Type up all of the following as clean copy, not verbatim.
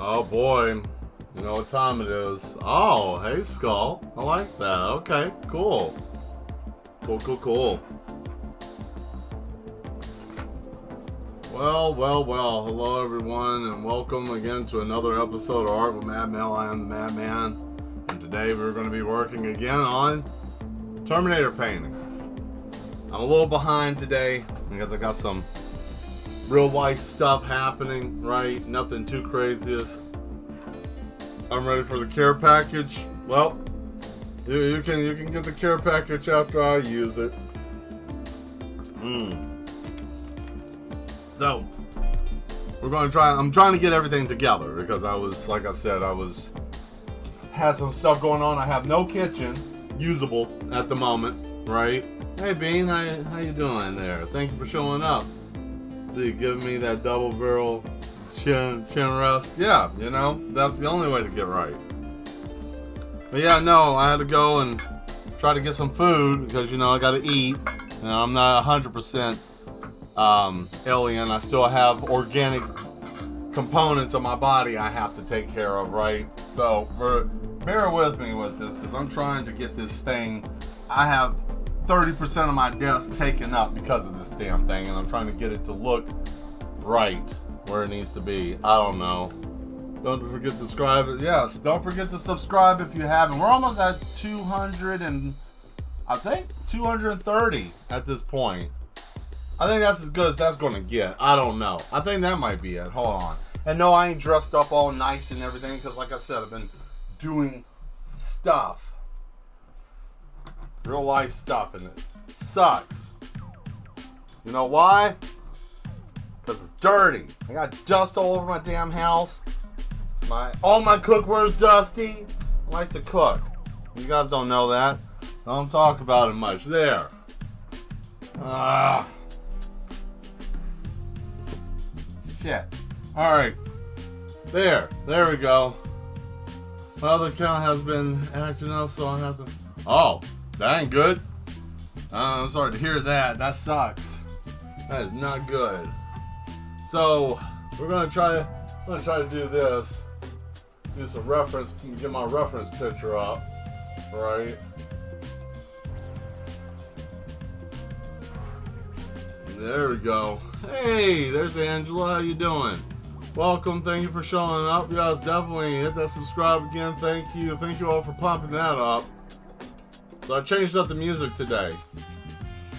Oh boy, you know what time it is. Oh, hey Skull. I like that. Okay, cool. Cool. Well. Hello everyone and welcome again to another episode of Art with Mad Mel. I am the Madman. And today we're going to be working again on Terminator painting. I'm a little behind today because I got some real life stuff happening, right? Nothing too crazy. I'm ready for the care package. Well, you can get the care package after I use it. So we're going to try. I'm trying to get everything together because like I said, had some stuff going on. I have no kitchen usable at the moment, right? Hey Bean, how you doing there? Thank you for showing up. See, giving me that double barrel chin rest. Yeah, you know, that's the only way to get right. But yeah, no, I had to go and try to get some food because, you know, I got to eat. You know, I'm not 100% alien. I still have organic components of my body I have to take care of, right? So bear with me with this because I'm trying to get this thing. I have 30% of my desk taken up because of this damn thing, and I'm trying to get it to look right where it needs to be. I don't know. Don't forget to subscribe. Yes, don't forget to subscribe if you haven't. We're almost at 230 at this point. I think that's as good as that's going to get. I don't know. I think that might be it. Hold on. And no, I ain't dressed up all nice and everything because, like I said, I've been doing stuff. Real life stuff, and it sucks. You know why? Because it's dirty. I got dust all over my damn house. All my cookware is dusty. I like to cook. You guys don't know that. Don't talk about it much. There. Shit. Alright. There we go. My other account has been acting up, so I have to... Oh, that ain't good. I'm sorry to hear that. That sucks. That is not good. So we're gonna try to do this. Do some reference. Get my reference picture up. Right. There we go. Hey, there's Angela. How you doing? Welcome. Thank you for showing up. You guys definitely hit that subscribe again. Thank you. Thank you all for pumping that up. So I changed up the music today.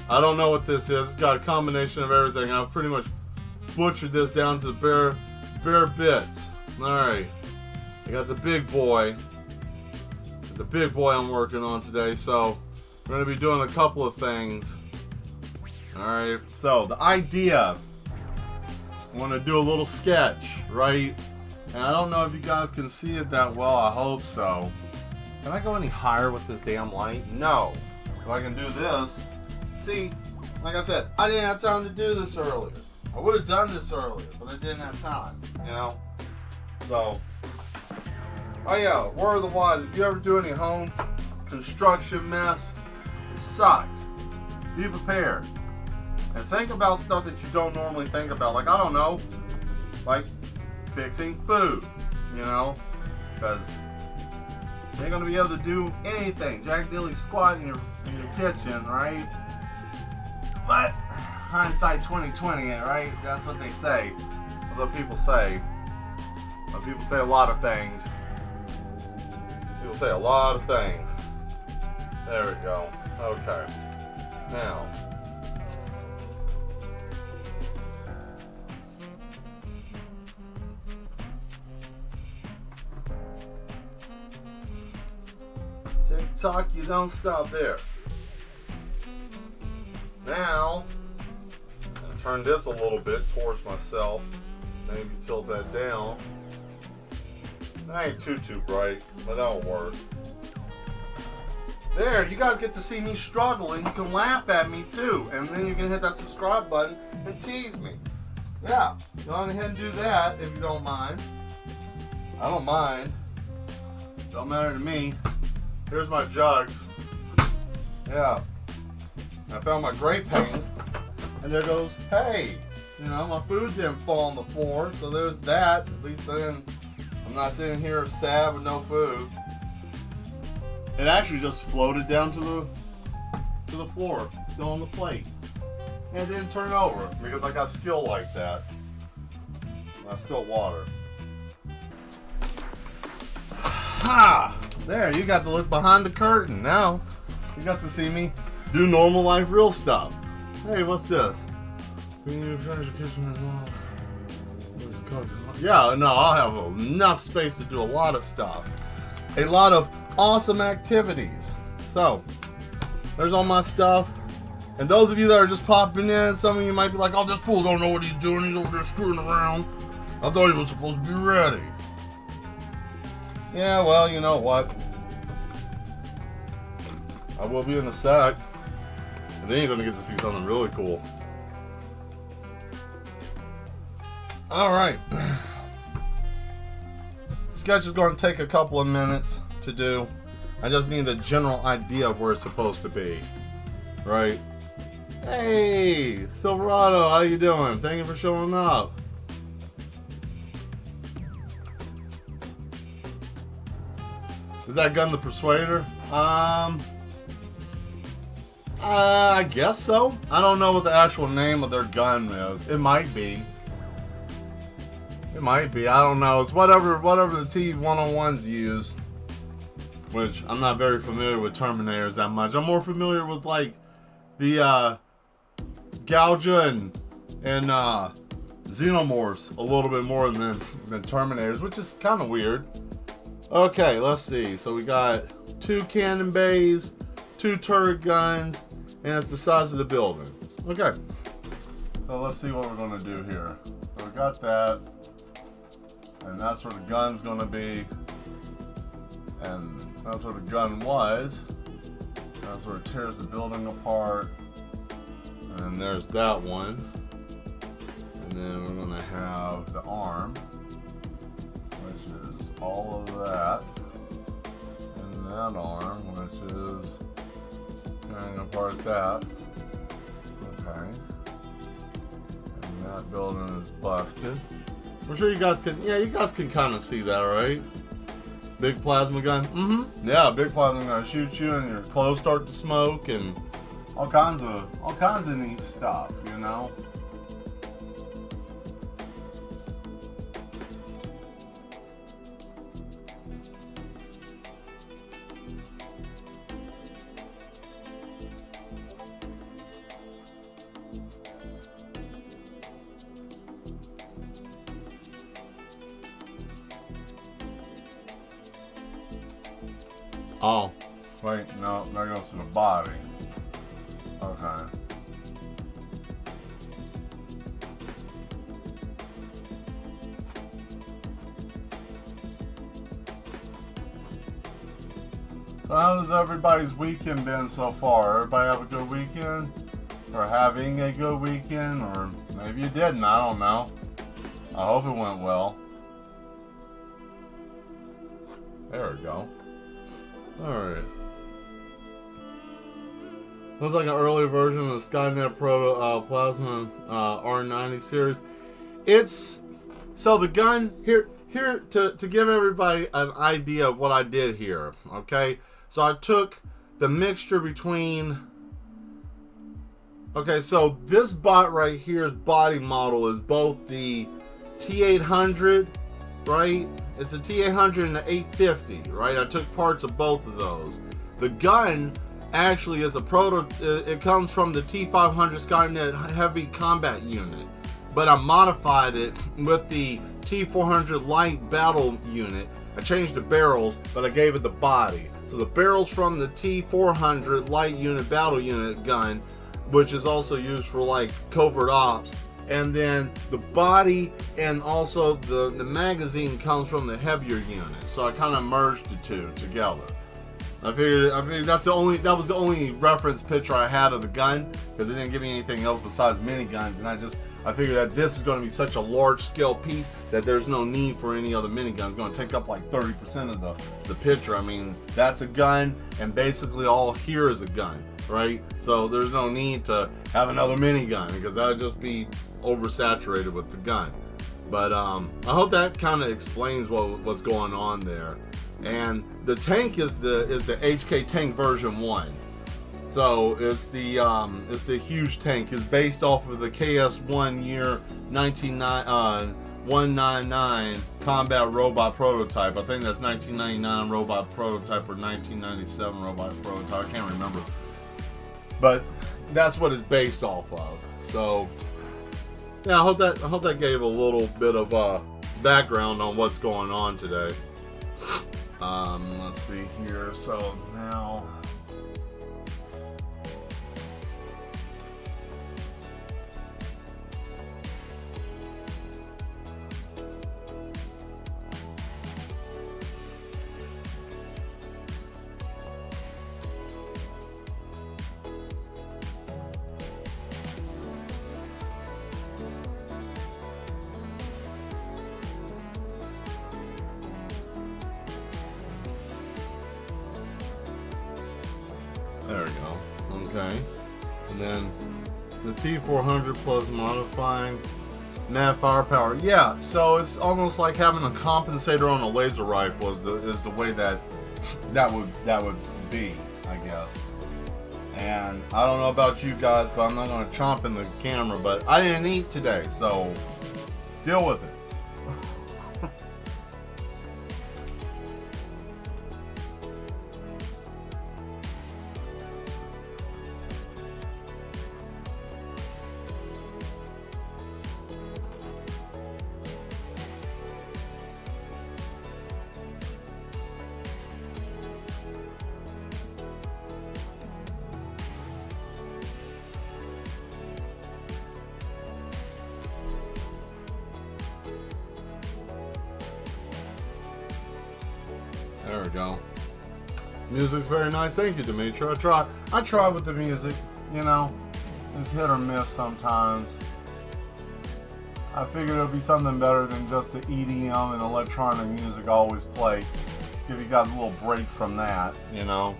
I don't know what this is. It's got a combination of everything. I've pretty much butchered this down to bare bits. Alright. I got the big boy. The big boy I'm working on today. So we're going to be doing a couple of things. Alright. So the idea. I want to do a little sketch, right? And I don't know if you guys can see it that well. I hope so. Can I go any higher with this damn light? No. If I can do this. See, like I said, I didn't have time to do this earlier. I would have done this earlier, but I didn't have time, you know? So, oh yeah, word of the wise, if you ever do any home construction mess, it sucks. Be prepared. And think about stuff that you don't normally think about. Like, I don't know, like fixing food, you know? Because you ain't gonna be able to do anything. Jack Dilly squat in your kitchen, right? But hindsight 2020, right? That's what they say. That's what people say. But people say a lot of things. People say a lot of things. There we go. Okay. Now. Tick-tock, you don't stop there. Now, I'm gonna turn this a little bit towards myself. Maybe tilt that down. That ain't too bright, but that'll work. There, you guys get to see me struggling. You can laugh at me too, and then you can hit that subscribe button and tease me. Yeah, go on ahead and do that if you don't mind. I don't mind. Don't matter to me. Here's my jugs. Yeah. I found my gray paint, and there goes, hey, you know, my food didn't fall on the floor, so there's that. At least then I'm not sitting here sad with no food. It actually just floated down to the floor, still on the plate. And it didn't turn over because I got skill like that. I spill water. Ha! There, you got to look behind the curtain. Now, you got to see me do normal life real stuff. Hey, what's this? Yeah, no, I'll have enough space to do a lot of stuff. A lot of awesome activities. So, there's all my stuff. And those of you that are just popping in, some of you might be like, oh, this fool don't know what he's doing. He's over there screwing around. I thought he was supposed to be ready. Yeah, well, you know what? I will be in a sec. And then you're going to get to see something really cool. Alright. Sketch is going to take a couple of minutes to do. I just need the general idea of where it's supposed to be. Right? Hey, Silverado, how you doing? Thank you for showing up. Is that gun the Persuader? I guess so. I don't know what the actual name of their gun is. It might be. It might be. I don't know. It's whatever the T-101s use. Which, I'm not very familiar with Terminators that much. I'm more familiar with, like, the, Gouga and Xenomorphs a little bit more than Terminators, which is kind of weird. Okay, let's see. So we got 2 cannon bays, 2 turret guns, and it's the size of the building. Okay. So let's see what we're going to do here. So we got that, and that's where the gun's going to be, and that's where the gun was. That's where it tears the building apart, and then there's that one, and then we're going to have the arm, which is all of that, and that arm, which is tearing apart that. Okay. And that building is busted. I'm sure you guys can kind of see that, right? Big plasma gun. Mm-hmm. Yeah, big plasma gun shoot you and your clothes start to smoke and all kinds of neat stuff, you know? Oh, wait, no, that goes to the body. Okay. So how has everybody's weekend been so far? Everybody have a good weekend? Or having a good weekend? Or maybe you didn't, I don't know. I hope it went well. There we go. Alright. Looks like an early version of the Skynet Proto Plasma R90 series. It's so the gun here to give everybody an idea of what I did here. Okay, so I took the mixture between. Okay, so this bot right here's body model is both the T800, right? It's the T800 and the 850, right? I took parts of both of those. The gun actually is a proto. It comes from the T500 Skynet Heavy Combat Unit, but I modified it with the T400 Light Battle Unit. I changed the barrels, but I gave it the body. So the barrels from the T400 Light Unit Battle Unit gun, which is also used for like covert ops. And then the body and also the magazine comes from the heavier unit. So I kind of merged the two together. I figured that was the only reference picture I had of the gun, because it didn't give me anything else besides miniguns, and I figured that this is going to be such a large scale piece that there's no need for any other minigun. It's going to take up like 30% of the picture. I mean, that's a gun, and basically all here is a gun, right? So there's no need to have another minigun, because that would just be oversaturated with the gun. But I hope that kind of explains what's going on there. And the tank is the HK tank version 1. So it's the huge tank. It's based off of the KS1 year 199 combat robot prototype. I think that's 1999 robot prototype or 1997 robot prototype. I can't remember. But that's what it's based off of. So yeah, I hope that gave a little bit of background on what's going on today. Let's see here. So now. There we go. Okay. And then the T400 plus modifying Mad firepower. Yeah, so it's almost like having a compensator on a laser rifle is the way that would be, I guess. And I don't know about you guys, but I'm not gonna chomp in the camera, but I didn't eat today, so deal with it. There we go. Music's very nice. Thank you, Dimitri. I try with the music, you know. It's hit or miss sometimes. I figured it'll be something better than just the EDM and electronic music I always play. Give you guys a little break from that, you know.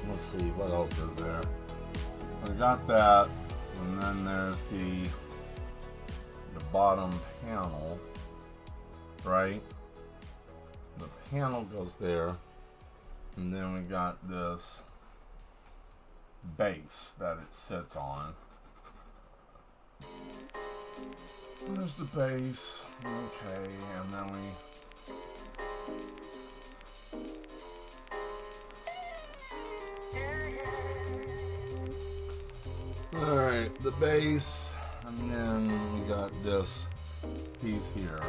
Let's see, what else is there? We got that, and then there's the bottom panel, right? The panel goes there, and then we got this base that it sits on. There's the base, okay, and then alright, the base, and then we got this piece here.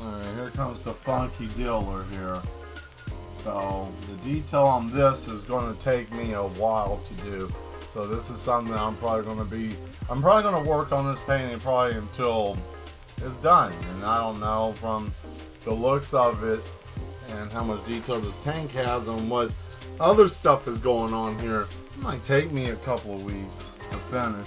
Alright, here comes the funky dealer here. So the detail on this is going to take me a while to do. So this is something that I'm probably going to work on this painting probably until it's done. And I don't know, from the looks of it and how much detail this tank has and what other stuff is going on here, it might take me a couple of weeks to finish.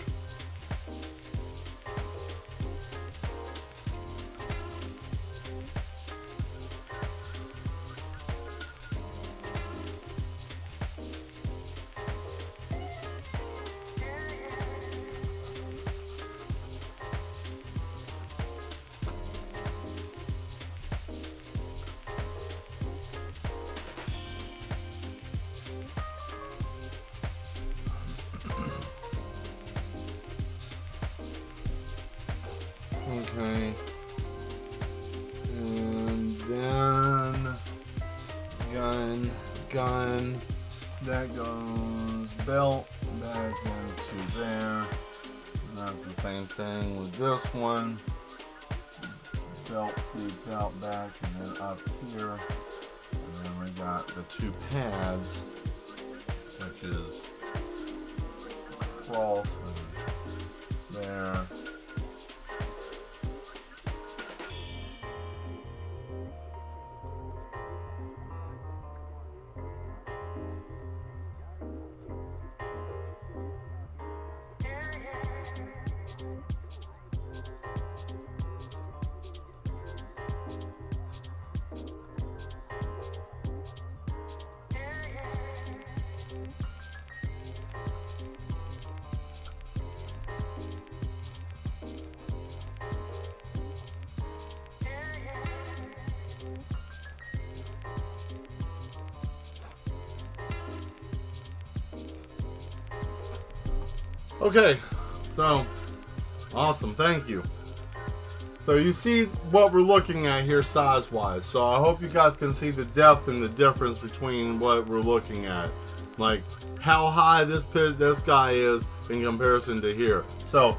Okay, and then gun, that goes belt back into there, and that's the same thing with this one. Belt feeds out back and then up here, and then we got the two pads, which is cross and there. Okay, so awesome, thank you. So you see what we're looking at here size-wise. So I hope you guys can see the depth and the difference between what we're looking at. Like how high this guy is in comparison to here. So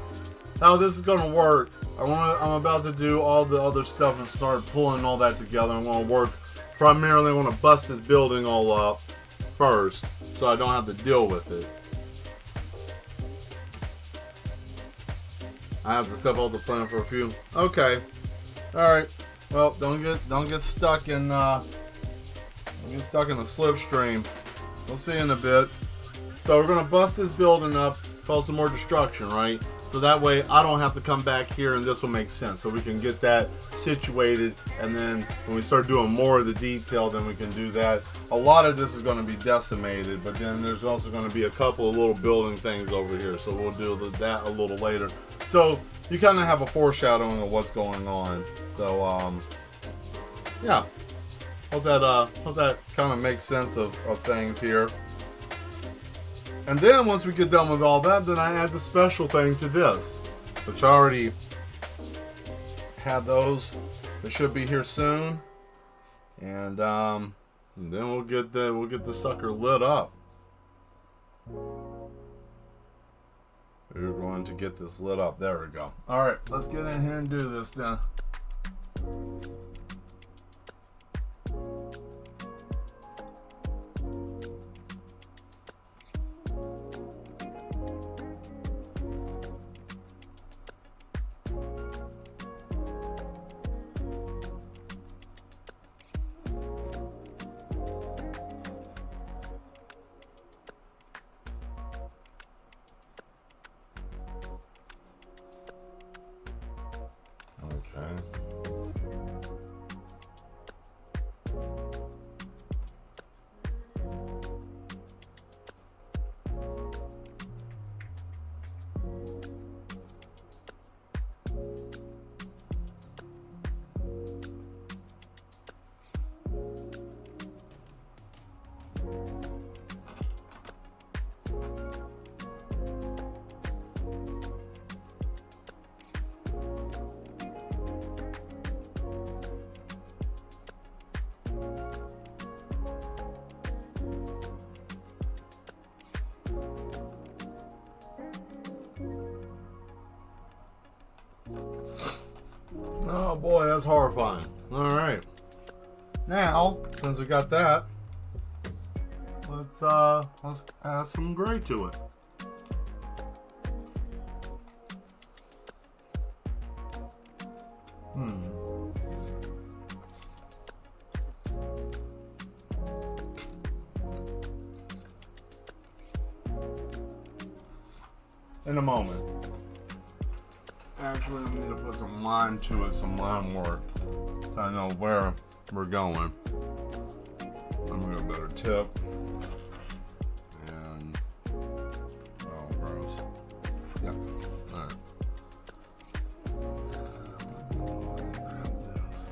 how this is gonna work, I'm about to do all the other stuff and start pulling all that together. I'm gonna work primarily, I wanna bust this building all up first so I don't have to deal with it. I have to step off the plan for a few. Okay. Alright. Well, don't get stuck in the slipstream. We'll see in a bit. So we're gonna bust this building up, cause some more destruction, right? So that way I don't have to come back here and this will make sense. So we can get that situated, and then when we start doing more of the detail, then we can do that. A lot of this is going to be decimated, but then there's also going to be a couple of little building things over here. So we'll do that a little later. So you kind of have a foreshadowing of what's going on. So yeah, hope that kind of makes sense of things here. And then once we get done with all that, then I add the special thing to this, which I already had those. They should be here soon, and then we'll get the sucker lit up. We're going to get this lit up. There we go. All right, let's get in here and do this then. Okay. Oh boy, that's horrifying. Alright. Now, since we got that, let's add some gray to it. In a moment. Actually, I need to put some line to it, some line work, so I know where we're going. I'm gonna get a better tip. And oh, gross. Yep. All right. Grab this.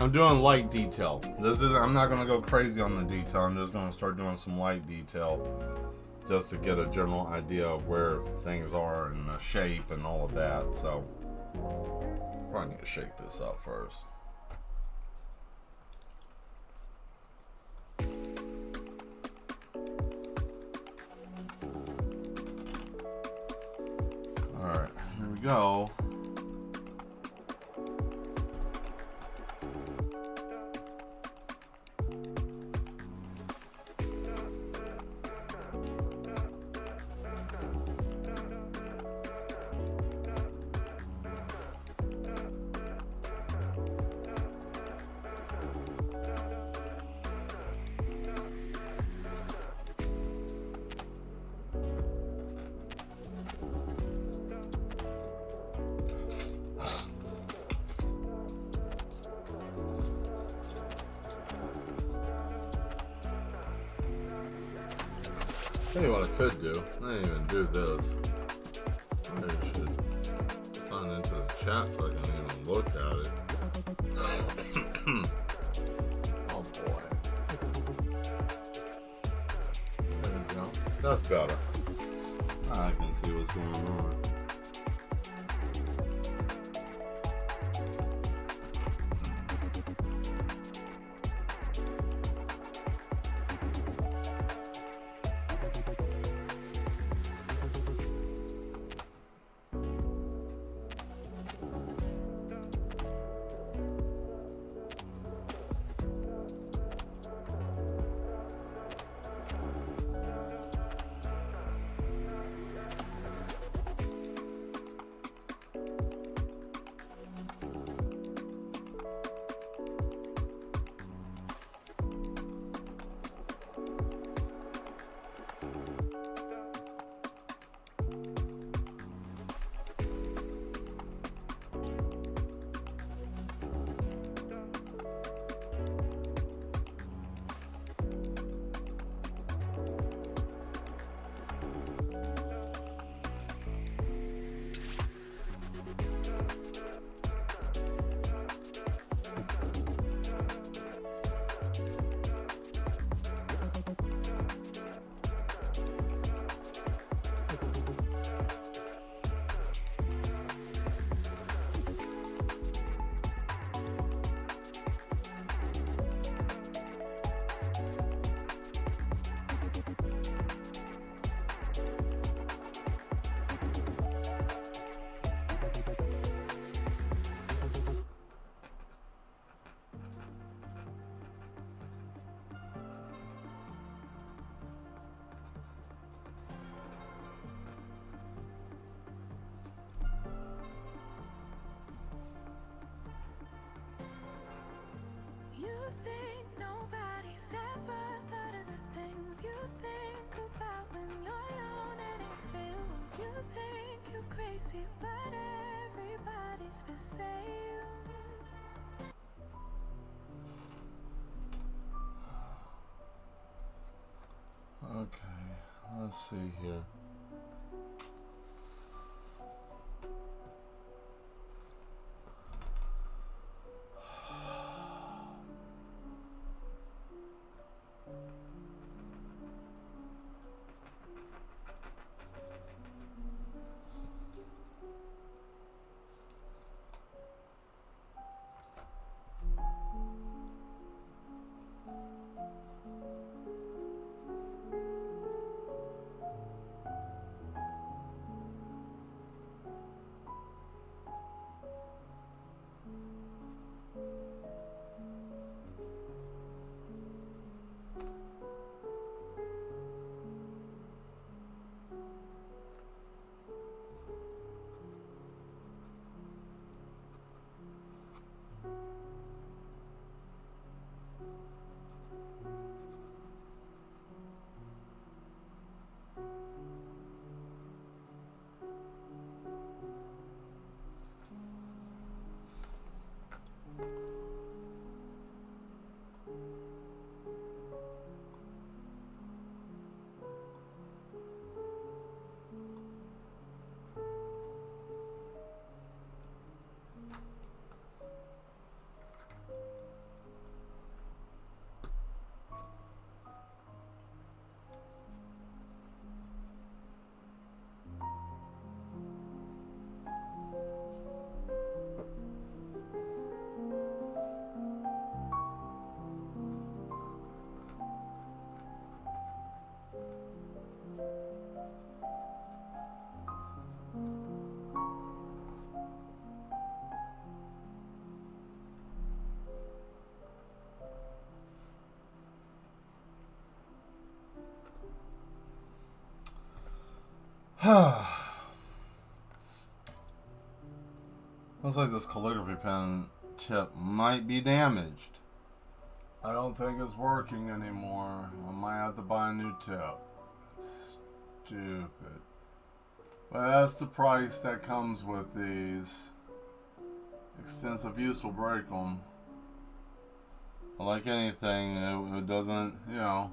I'm doing light detail. I'm not gonna go crazy on the detail. I'm just gonna start doing some light detail just to get a general idea of where things are and the shape and all of that. So probably need to shake this up first. All right, here we go. Tell you what I could do. I didn't even do this. I should sign into the chat so I can even look at it. Oh boy. There we go. That's better. I can see what's going on. Okay, let's see here. Looks like this calligraphy pen tip might be damaged. I don't think it's working anymore. I might have to buy a new tip. Stupid. But that's the price that comes with these. Extensive use will break them. Like anything, it doesn't, you know.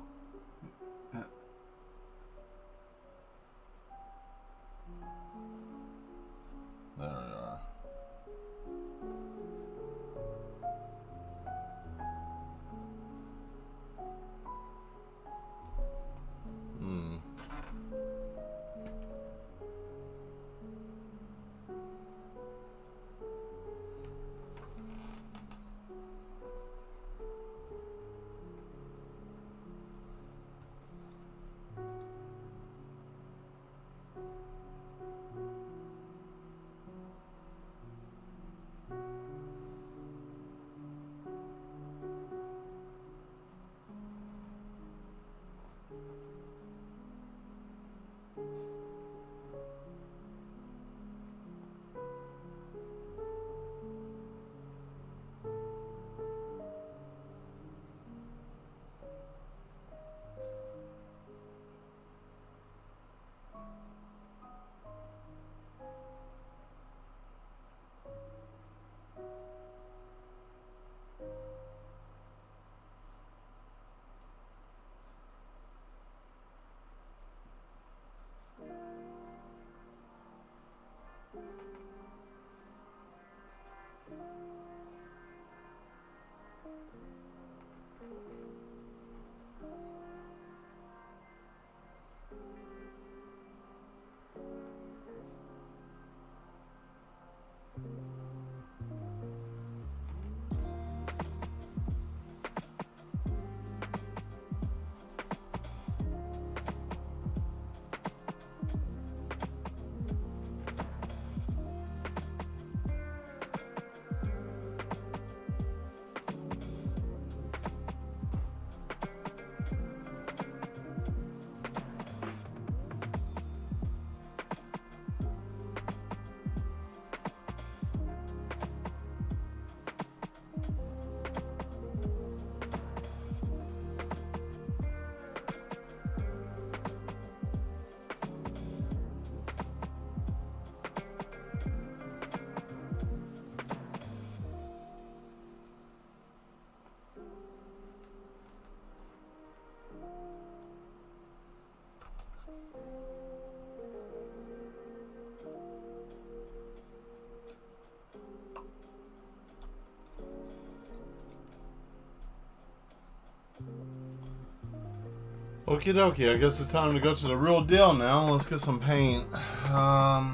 Okie dokie, I guess it's time to go to the real deal now. Let's get some paint. I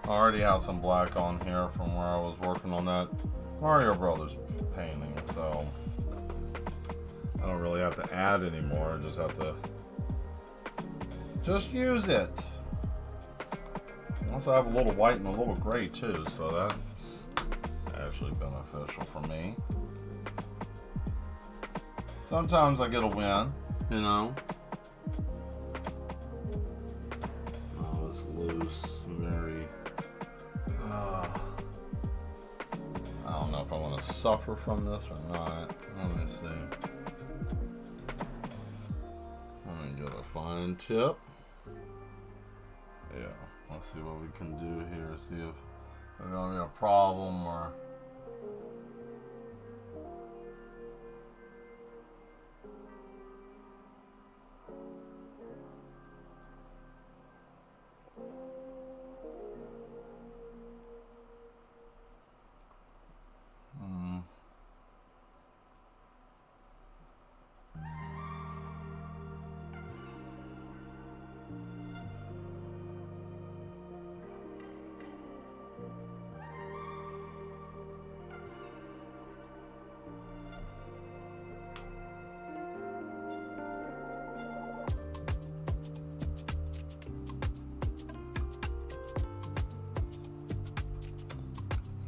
already have some black on here from where I was working on that Mario Brothers painting, so I don't really have to add anymore. I just have to use it. Also, I have a little white and a little gray too, so that's actually beneficial for me. Sometimes I get a win, you know. Oh, it's loose, very. I don't know if I want to suffer from this or not. Let me see. Let me get a fine tip. Yeah, let's see what we can do here. See if there's gonna be a problem or.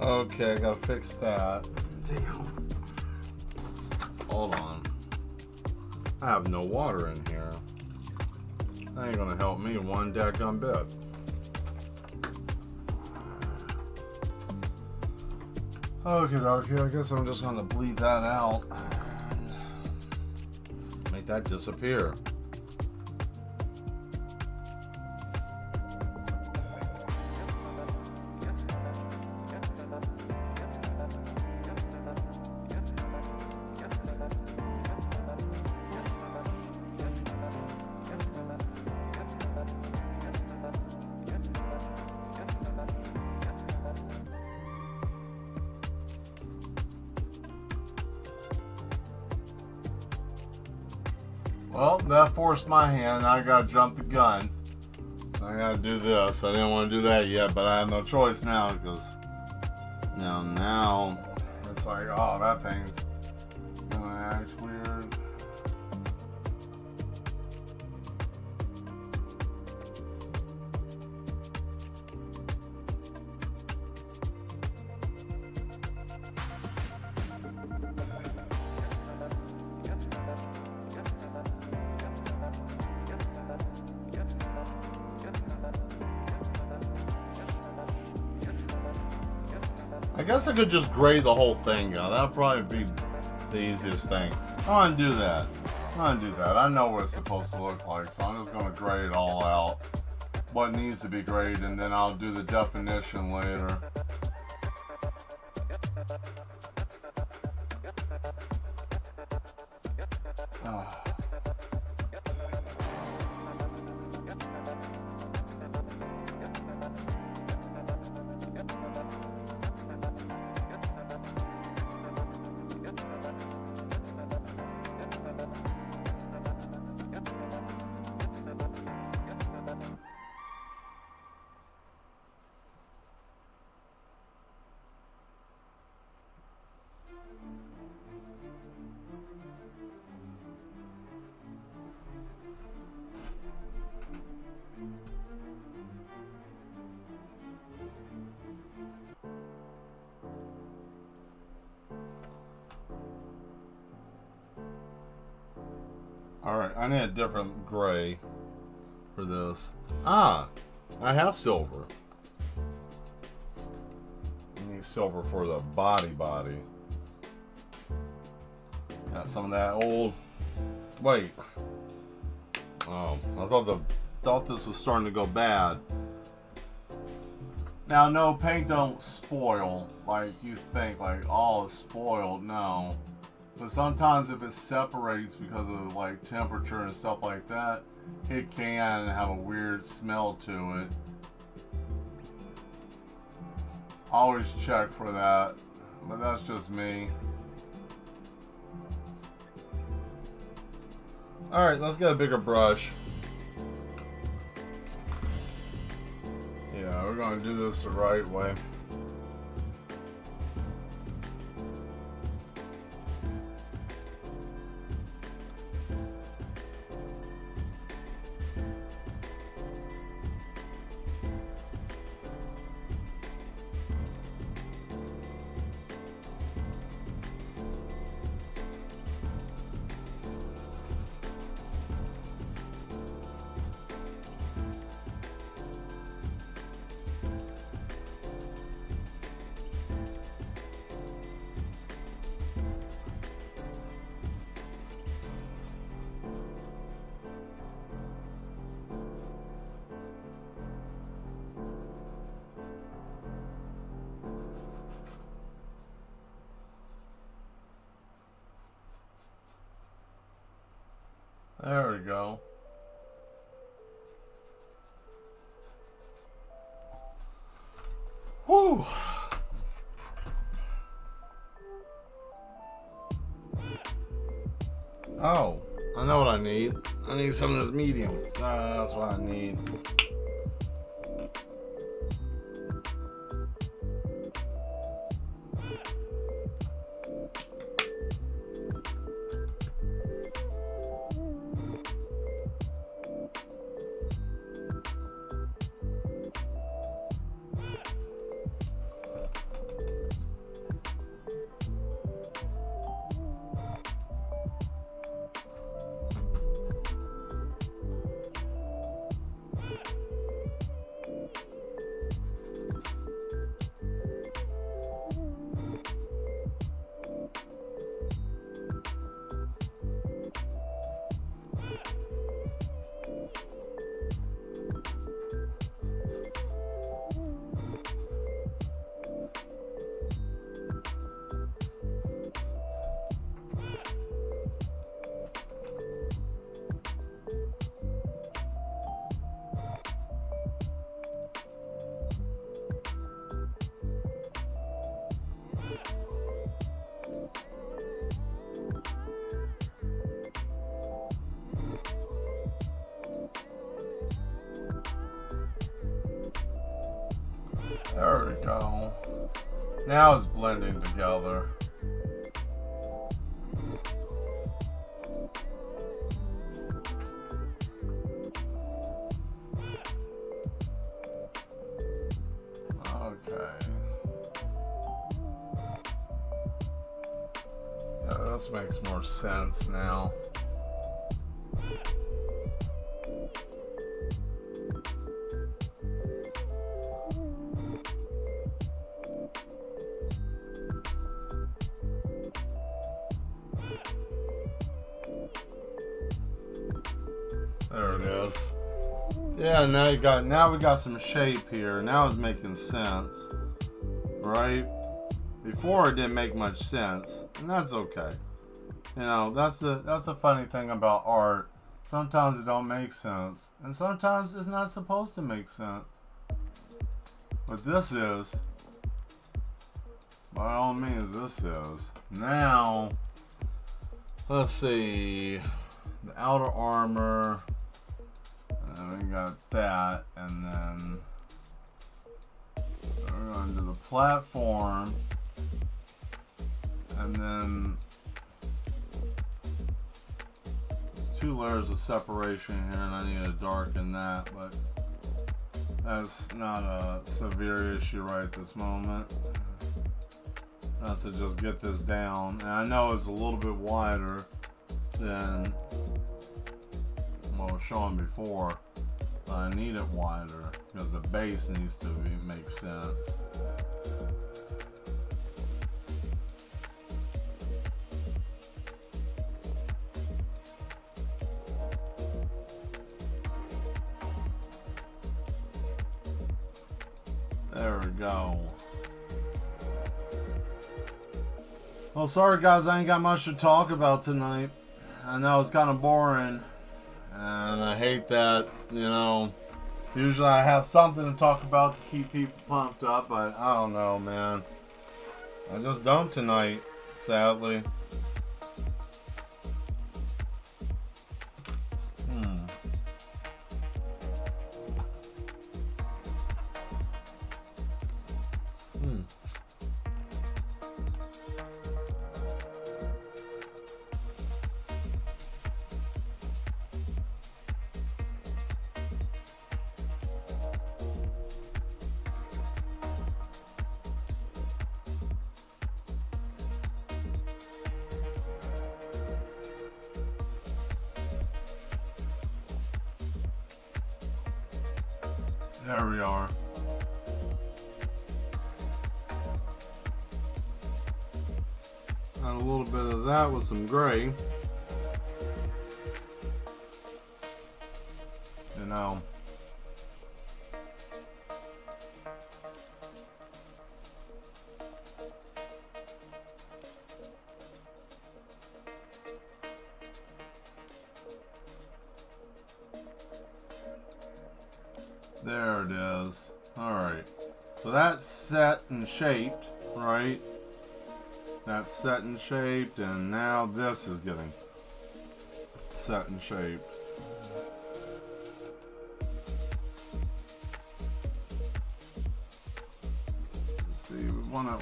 Okay, I gotta fix that. Damn. Hold on. I have no water in here. That ain't gonna help me one dadgum bit. Okay, I guess I'm just gonna bleed that out and make that disappear. Well, that forced my hand. I gotta jump the gun. I gotta do this. I didn't want to do that yet, but I have no choice now because now it's like, oh, that thing's gonna act weird. I guess I could just grade the whole thing out. That'd probably be the easiest thing. I want to do that. I know what it's supposed to look like, so I'm just going to grade it all out. What needs to be graded, and then I'll do the definition later. Alright, I need a different gray for this. I have silver. I need silver for the body. Got some of that old. Wait. Oh, I thought this was starting to go bad. Now, no, paint don't spoil like you think. Like, oh, it's spoiled. No. But sometimes if it separates because of like temperature and stuff like that, it can have a weird smell to it. Always check for that, but that's just me. Alright, let's get a bigger brush. Yeah, we're going to do this the right way. There we go. Whew. Oh, I know what I need. I need some of this medium. That's what I need. There we go. Now it's blending together. Okay. Yeah, this makes more sense now. There it is. Yeah, now we got some shape here. Now it's making sense. Right? Before it didn't make much sense. And that's okay. You know, that's the funny thing about art. Sometimes it don't make sense. And sometimes it's not supposed to make sense. But this is. By all means, this is. Now, let's see. The outer armor. And we got that. And then we're going to do the platform. And then there's 2 layers of separation here, and I need to darken that, but that's not a severe issue right at this moment. Not to just get this down. And I know it's a little bit wider than what I was showing before, but I need it wider because the base needs to make sense. There we go. Well, sorry guys, I ain't got much to talk about tonight. I know it's kind of boring, and I hate that, you know. Usually I have something to talk about to keep people pumped up, but I don't know, man. I just don't tonight, sadly. There we are. And a little bit of that with some gray. You know. There it is. Alright. So that's set and shaped, right? That's set and shaped, and now this is getting set and shaped. Let's see,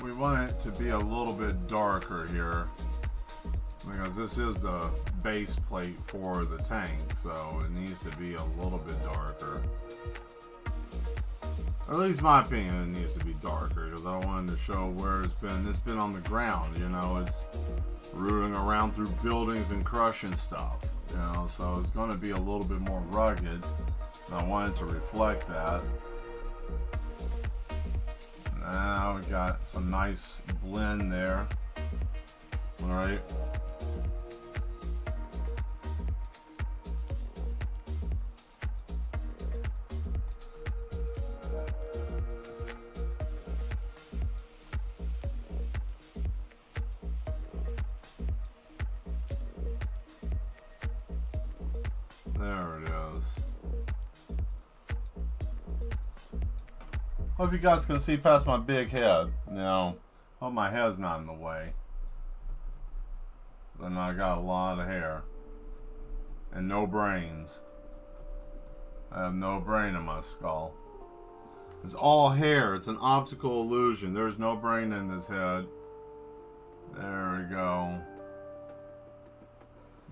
we want it to be a little bit darker here, because this is the base plate for the tank, so it needs to be a little bit darker. Or at least in my opinion, it needs to be darker, because I wanted to show where it's been on the ground, you know, it's rooting around through buildings and crushing stuff, you know, so it's going to be a little bit more rugged, and I wanted to reflect that. Now we got some nice blend there, alright. There it is. Hope you guys can see past my big head. Now, hope my head's not in the way. Then I got a lot of hair. And no brains. I have no brain in my skull. It's all hair. It's an optical illusion. There's no brain in this head. There we go.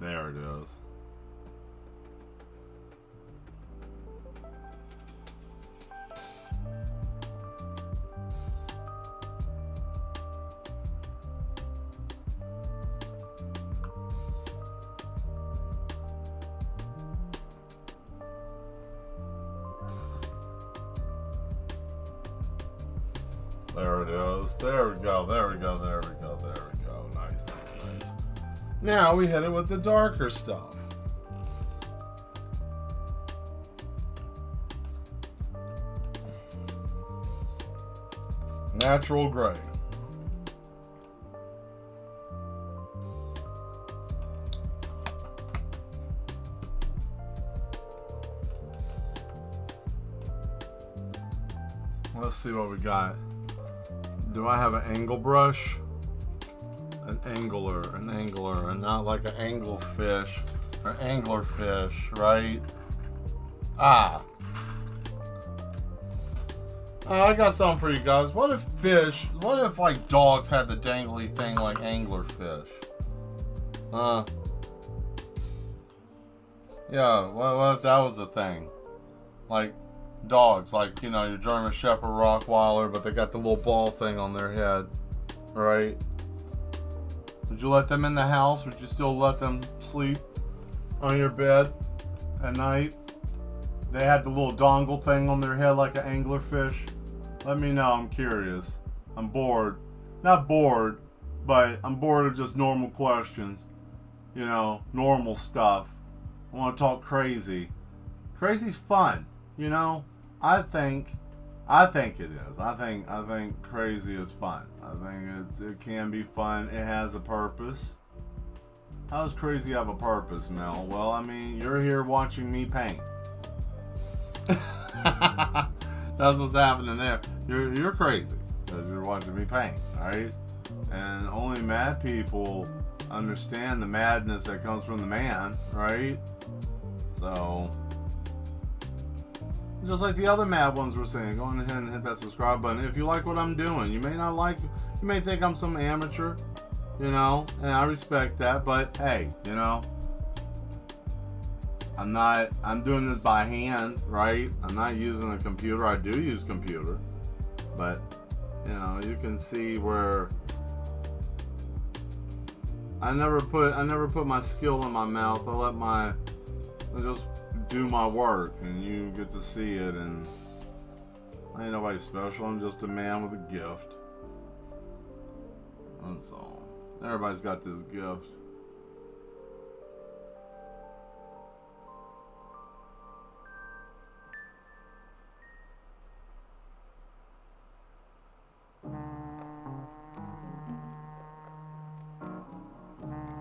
There it is. There it is. There we go. There we go. There we go. There we go. Nice, nice, nice. Now we hit it with the darker stuff. Natural gray. Let's see what we got. Do I have an angle brush? An angler, and not like an anglefish or anglerfish, right? Ah. I got something for you guys. What if like dogs had the dangly thing like anglerfish? Yeah, what if that was a thing? Like dogs, like, you know, your German Shepherd Rottweiler, but they got the little ball thing on their head, right? Would you let them in the house? Would you still let them sleep on your bed at night? They had the little dongle thing on their head like an anglerfish. Let me know, I'm curious. I'm bored. Not bored, but I'm bored of just normal questions. You know, normal stuff. I want to talk crazy. Crazy's fun, you know? I think it is. I think crazy is fun. I think it can be fun. It has a purpose. How does crazy have a purpose, Mel? Well, I mean, you're here watching me paint. That's what's happening there. You're crazy because you're watching me paint, right? And only mad people understand the madness that comes from the man, right? So, just like the other mad ones were saying, go ahead and hit that subscribe button. If you like what I'm doing, you may think I'm some amateur, you know, and I respect that, but hey, you know, I'm doing this by hand, right? I'm not using a computer. I do use computer, but, you know, you can see where I never put my skill in my mouth. I just do my work, and you get to see it, and I ain't nobody special. I'm just a man with a gift. That's all. Everybody's got this gift.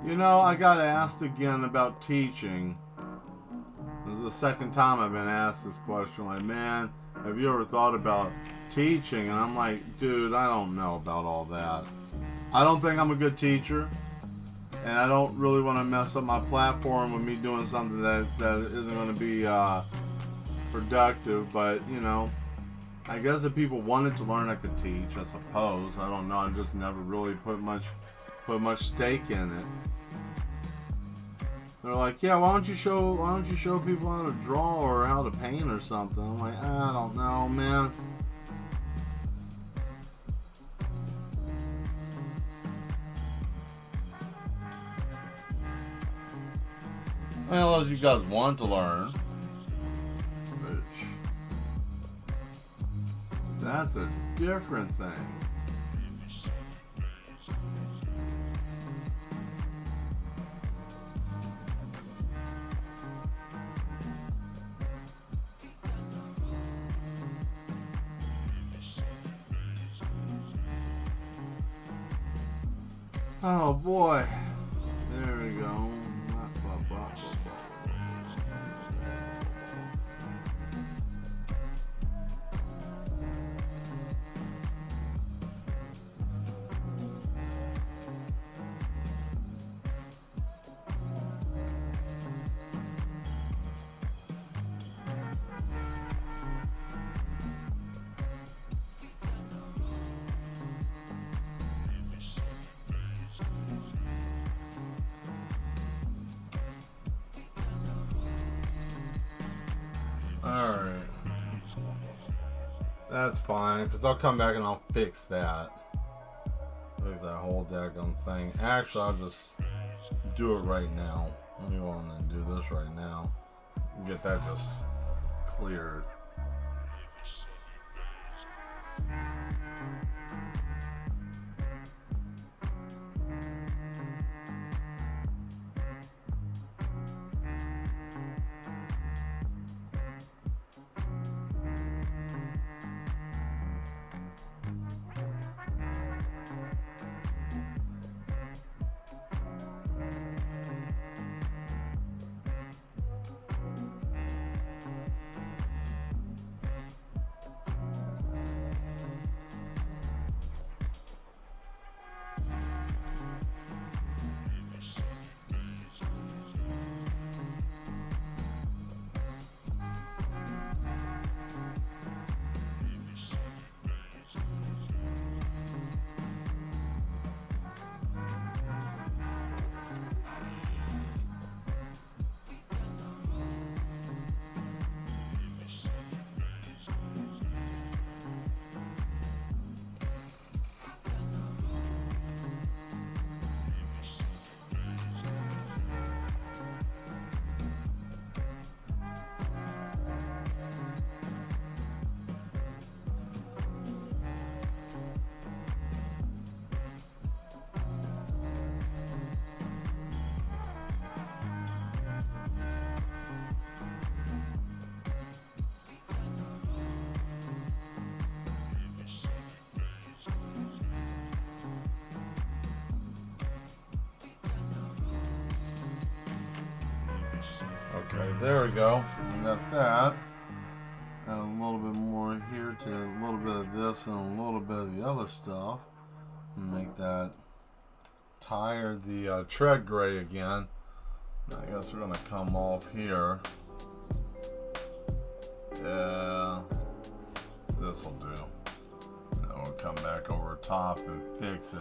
You know, I got asked again about teaching. This is the second time I've been asked this question. Like, man, have you ever thought about teaching? And I'm like, dude, I don't know about all that. I don't think I'm a good teacher. And I don't really want to mess up my platform with me doing something that isn't going to be productive. But, you know, I guess if people wanted to learn, I could teach, I suppose. I don't know. I just never really put much stake in it. They're like, yeah, why don't you show people how to draw or how to paint or something? I'm like, I don't know, man. Well, unless you guys want to learn, which that's a different thing. Oh boy, there we go. Alright. That's fine, because I'll come back and I'll fix that. Fix that whole daggone thing. Actually, I'll just do it right now. Let me go on and do this right now. Get that just cleared. Okay, there we go. We got that. And a little bit more here to a little bit of this and a little bit of the other stuff. Make that tire the tread gray again. I guess we're gonna come off here. Yeah, this will do. And we'll come back over top and fix it.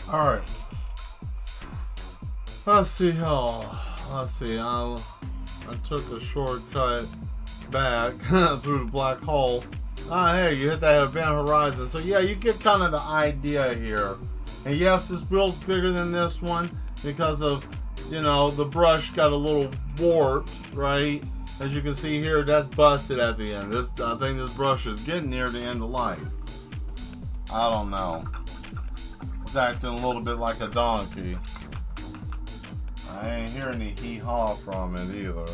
Alright. Let's see how. Let's see. I took a shortcut back through the black hole. Hey, you hit that event horizon. So yeah, you get kind of the idea here. And yes, this build's bigger than this one because of, you know, the brush got a little warped, right? As you can see here, that's busted at the end. I think this brush is getting near the end of life. I don't know. It's acting a little bit like a donkey. I ain't hearing any hee-haw from it either.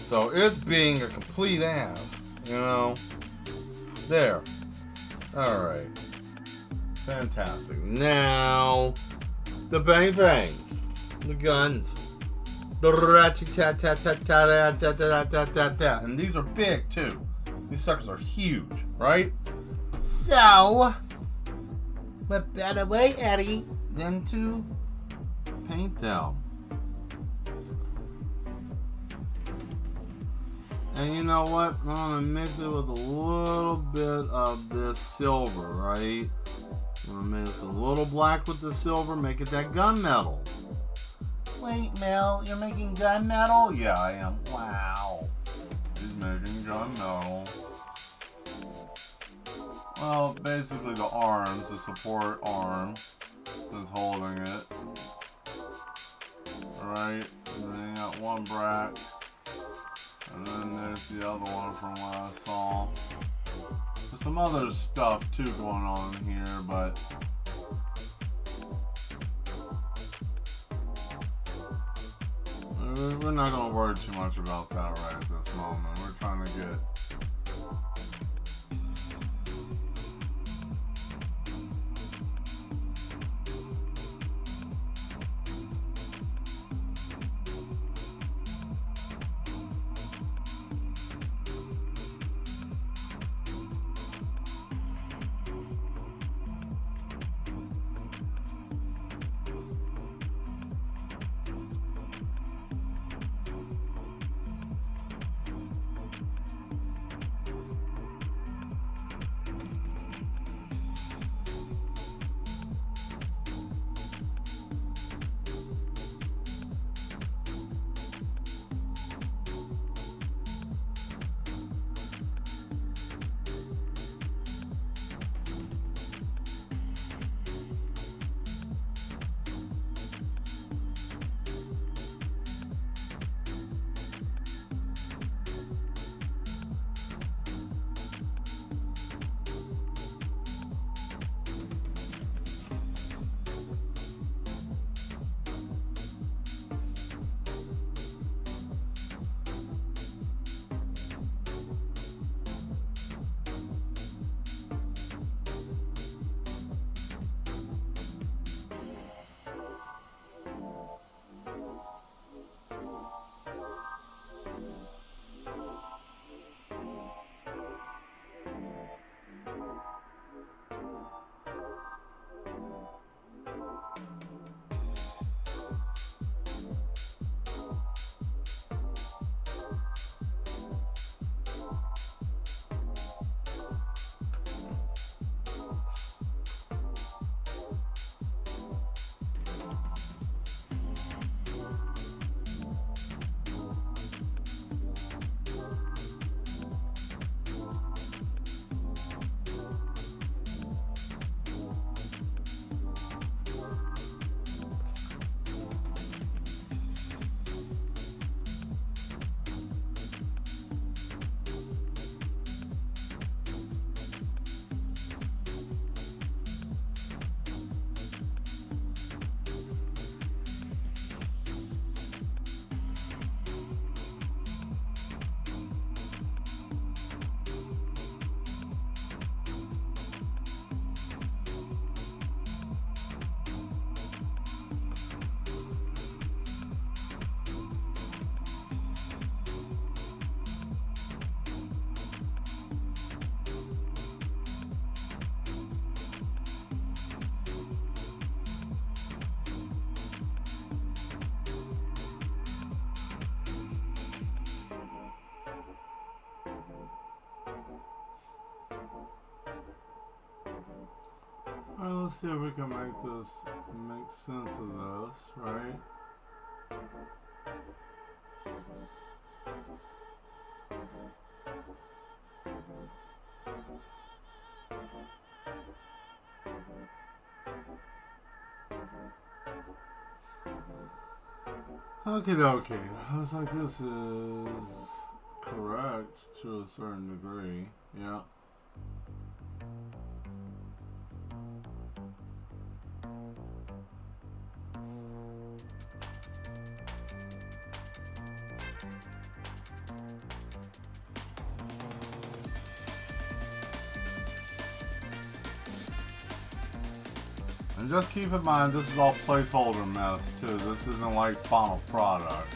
So it's being a complete ass, you know. There. Alright. Fantastic. Now, the bang bangs. The guns. The rat-tat-tat-tat-tat-tat-tat-tat-tat. And these are big too. These suckers are huge, right? So, what better way, Eddie, than to paint them? And you know what? I'm gonna mix it with a little bit of this silver, right? I'm gonna mix a little black with the silver, make it that gunmetal. Wait, Mel, you're making gunmetal? Yeah, I am. Wow. He's making gunmetal. Well, basically the arms, the support arm is holding it. Right? And then you got one brack. And then there's the other one from what I saw. There's some other stuff too going on here, but we're not going to worry too much about that right at this moment. We're trying to get let's see if we can make sense of this, right? Okay. Looks like this is correct to a certain degree. Yeah. And just keep in mind, this is all placeholder mess too. This isn't like final product.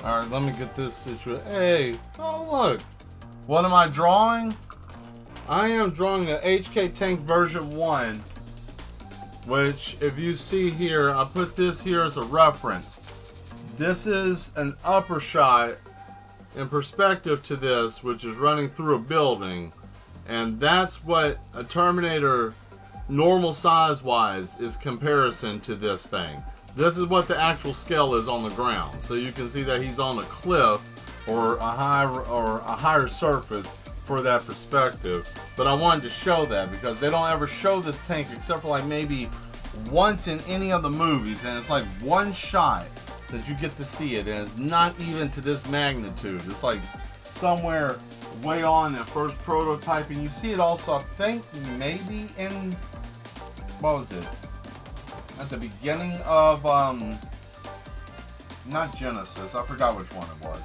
Alright, let me get this situated. Hey, oh look. What am I drawing? I am drawing a HK Tank version 1. Which, if you see here, I put this here as a reference. This is an upper shot in perspective to this, which is running through a building. And that's what a Terminator, normal size-wise, is comparison to this thing. This is what the actual scale is on the ground. So you can see that he's on a cliff or a higher surface for that perspective. But I wanted to show that because they don't ever show this tank except for like maybe once in any of the movies, and it's like one shot that you get to see it, and it's not even to this magnitude. It's like somewhere way on in first prototyping. You see it also, I think, maybe in, what was it? At the beginning of, not Genesis, I forgot which one it was.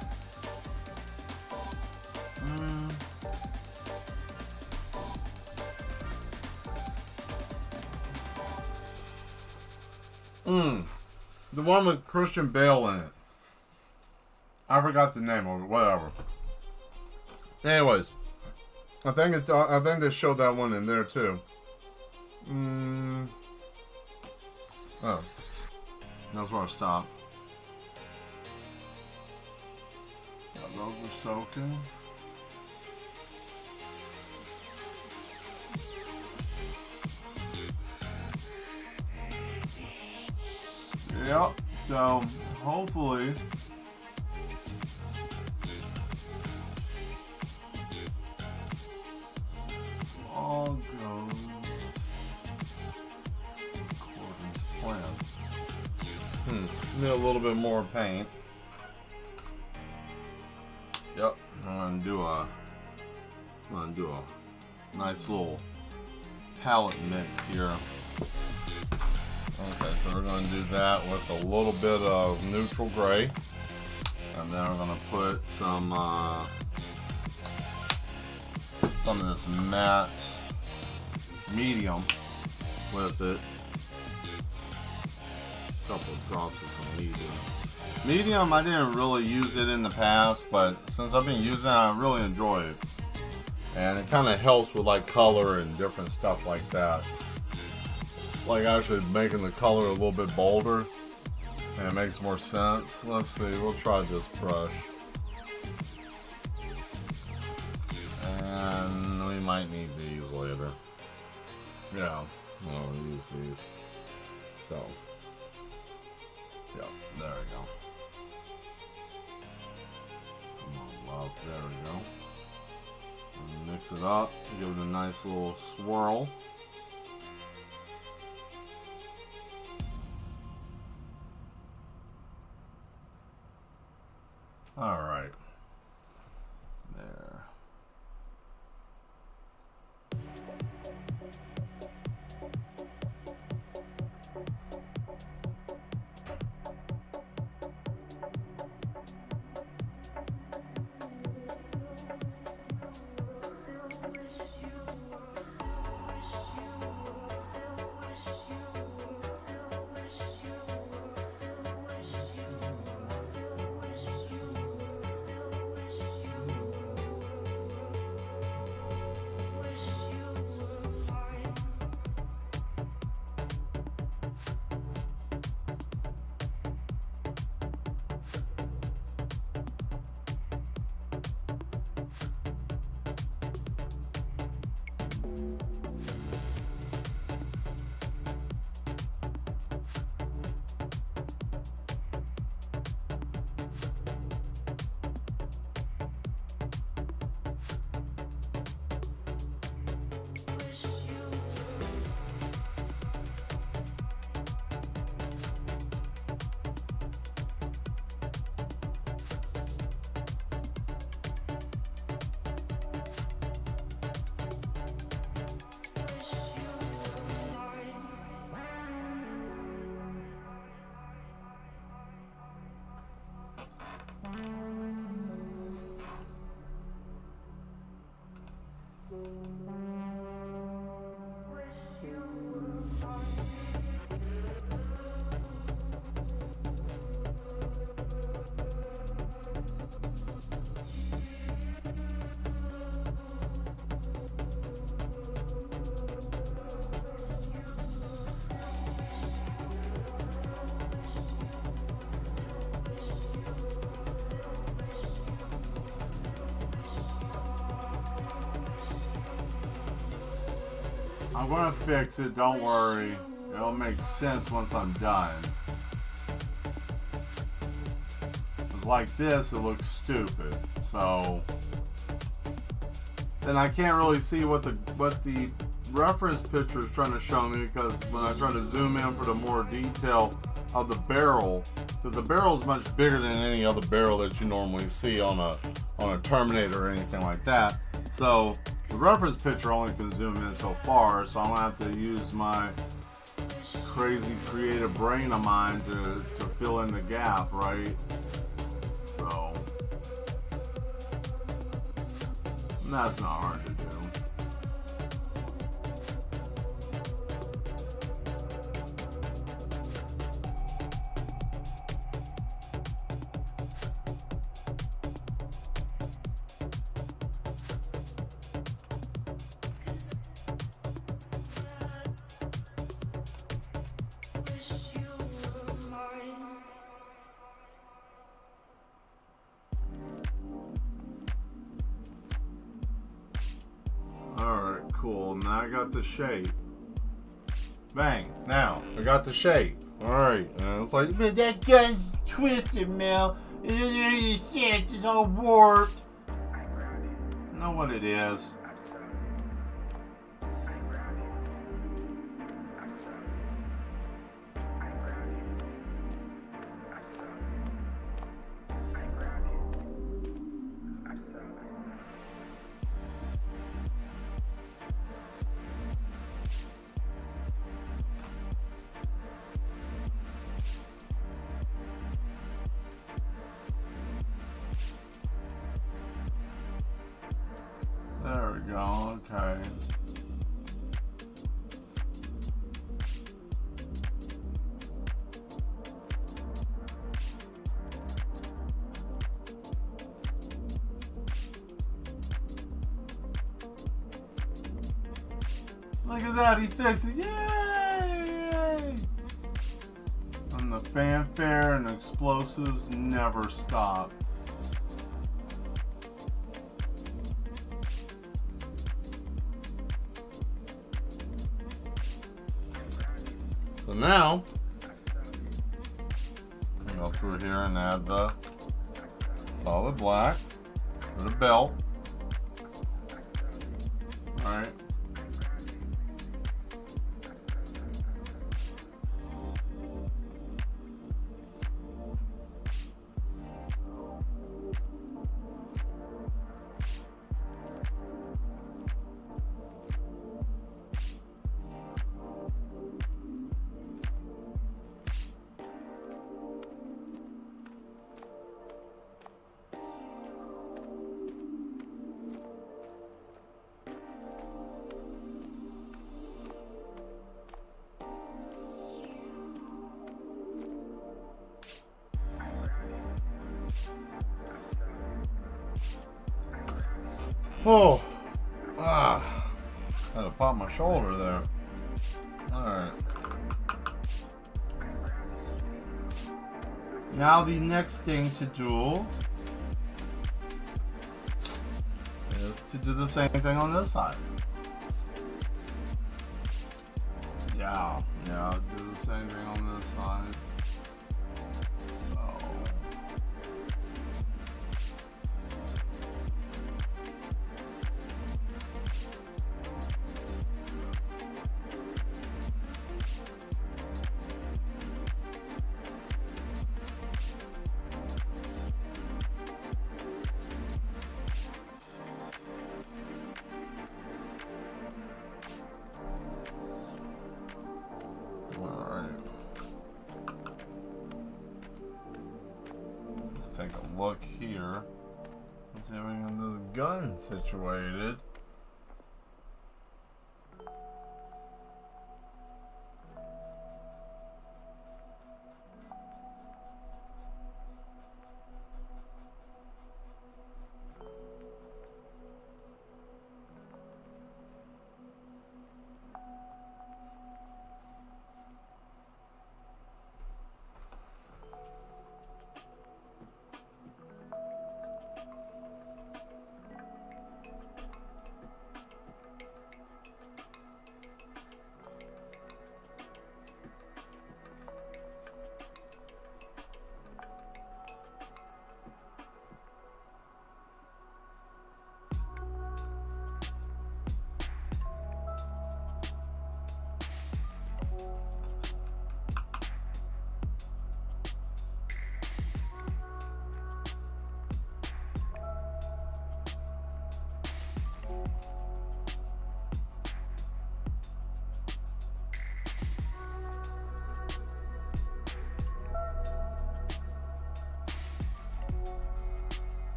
The one with Christian Bale in it. I forgot the name of it, whatever. Anyways, I think they showed that one in there too. Oh, that's where I stopped. Yeah, those are soaking. Yep, so hopefully all goes according to plan. Need a little bit more paint. Yep, I'm gonna do a nice little palette mix here. Okay, so we're going to do that with a little bit of neutral gray, and then we're going to put some of this matte medium with it. A couple of drops of some medium. Medium, I didn't really use it in the past, but since I've been using it, I really enjoy it, and it kind of helps with like color and different stuff like that. Like actually making the color a little bit bolder, and it makes more sense. Let's see, we'll try this brush, and we might need these later. Yeah, we'll use these. So, yeah, there we go. Come on, love, there we go. And mix it up, give it a nice little swirl. All right, there. I'm gonna fix it, don't worry. It'll make sense once I'm done. Cause like this, it looks stupid. So then I can't really see what the reference picture is trying to show me, because when I try to zoom in for the more detail of the barrel, because the barrel is much bigger than any other barrel that you normally see on a Terminator or anything like that. So the reference picture only can zoom in so far, so I'm gonna have to use my crazy creative brain of mine to fill in the gap, right? So that's not hard to do. Alright, cool. Now I got the shape. Bang. Now, I got the shape. Alright. And it's like, but that gun's twisted, Mel. It's all warped. I know what it is. There we go, okay. Look at that, he fixed it. Yay! Yay! And the fanfare and explosives never stop. So now, I'll go through here and add the solid black for the belt. Alright. Oh, had to pop my shoulder there. Alright. Now the next thing to do is to do the same thing on this side. Yeah, do the same thing on this side. Take a look here. Let's see if we can get this gun situated.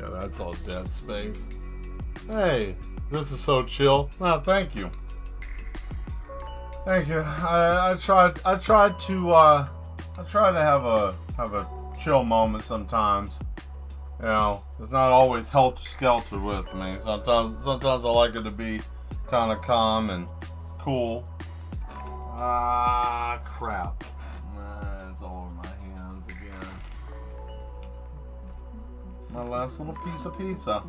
Yeah, that's all dead space. Hey, this is so chill. No, thank you. Thank you. I try to have a chill moment sometimes. You know, it's not always helter skelter with me. Sometimes I like it to be kind of calm and cool. Ah, crap. It's all over my hands again. My last little piece of pizza.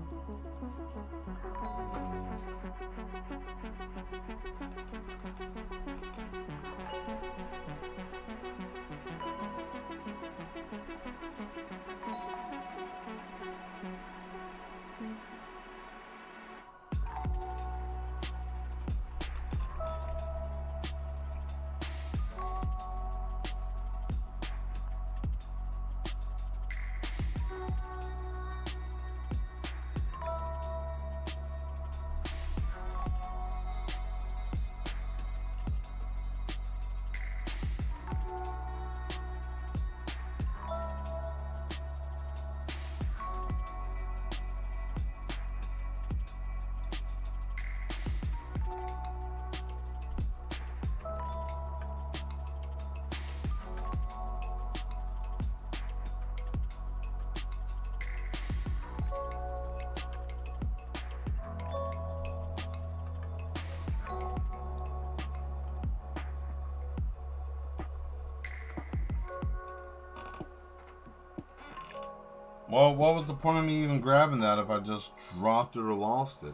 Well, what was the point of me even grabbing that if I just dropped it or lost it?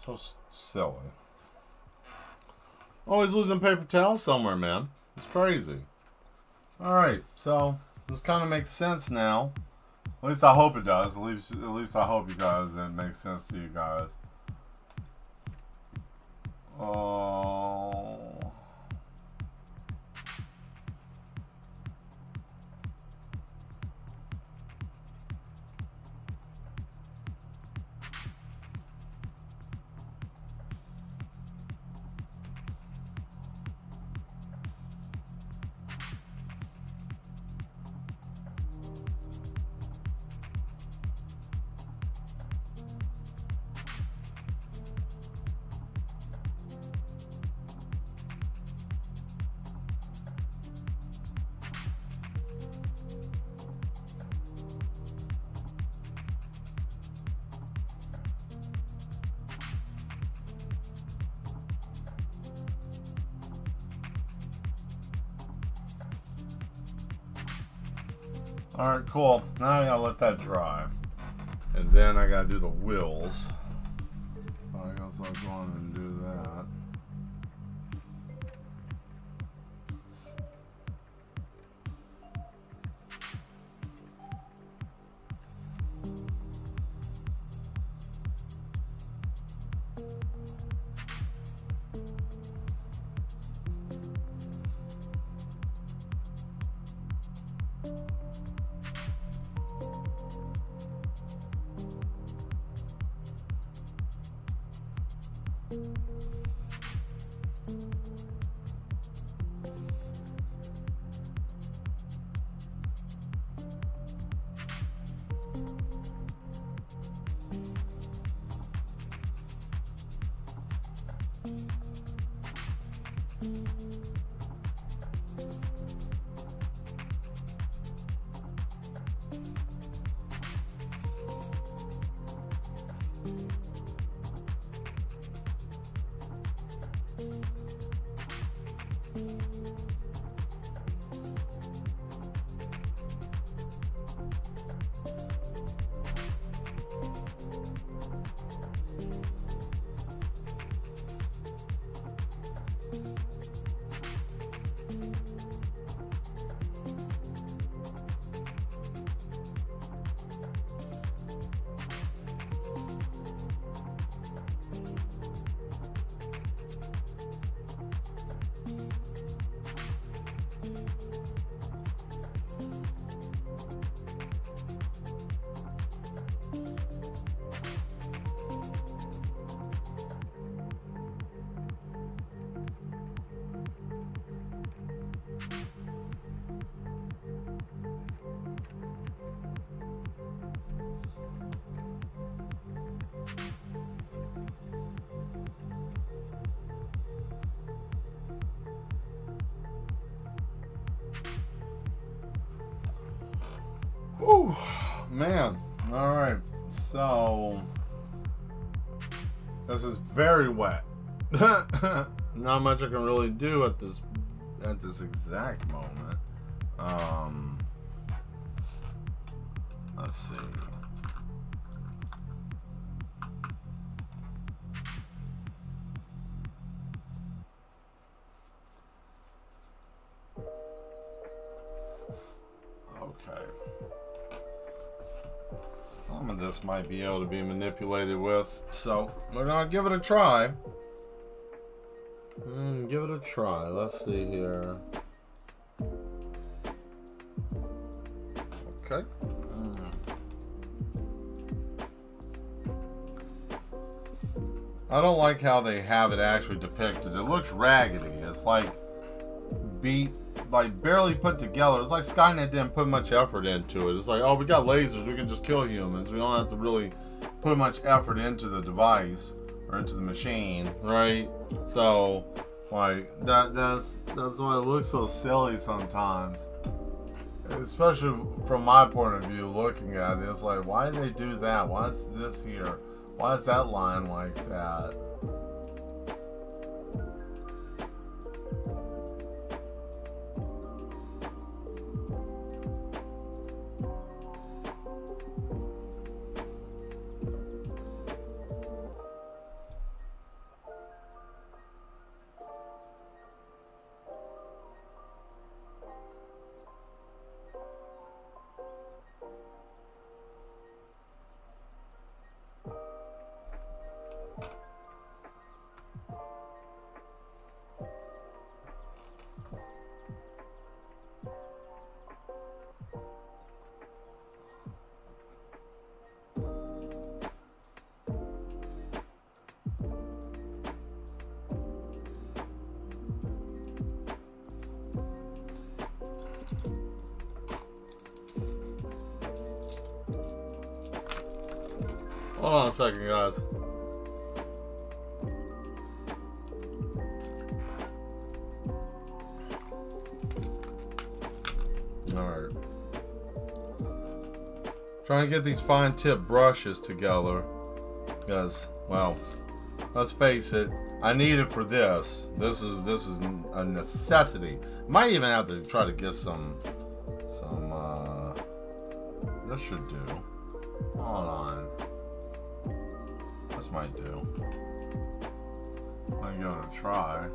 So silly. Always losing paper towels somewhere, man. It's crazy. Alright, so this kind of makes sense now. At least I hope it does. At least I hope you guys, it makes sense to you guys. Oh... Alright, cool. Now I gotta let that dry. And then I gotta do the wheels. So I guess I'll go on and do that. Ooh, man. All right. So this is very wet. Not much I can really do at this exact moment. Let's see. Okay. Some of this might be able to be manipulated with, so we're gonna give it a try. Give it a try. Let's see here. Okay. I don't like how they have it actually depicted. It looks raggedy. It's like barely put together. It's like Skynet didn't put much effort into it. It's like, oh, we got lasers. We can just kill humans. We don't have to really put much effort into the device or into the machine, right? So, like, that's why it looks so silly sometimes. Especially from my point of view, looking at it, it's like, why did they do that? Why is this here? Why is that line like that? Hold on a second, guys. Alright. Trying to get these fine tip brushes together. Because, well, let's face it, I need it for this. This is a necessity. Might even have to try to get some this should do. Hold on. This might do. I'm gonna try.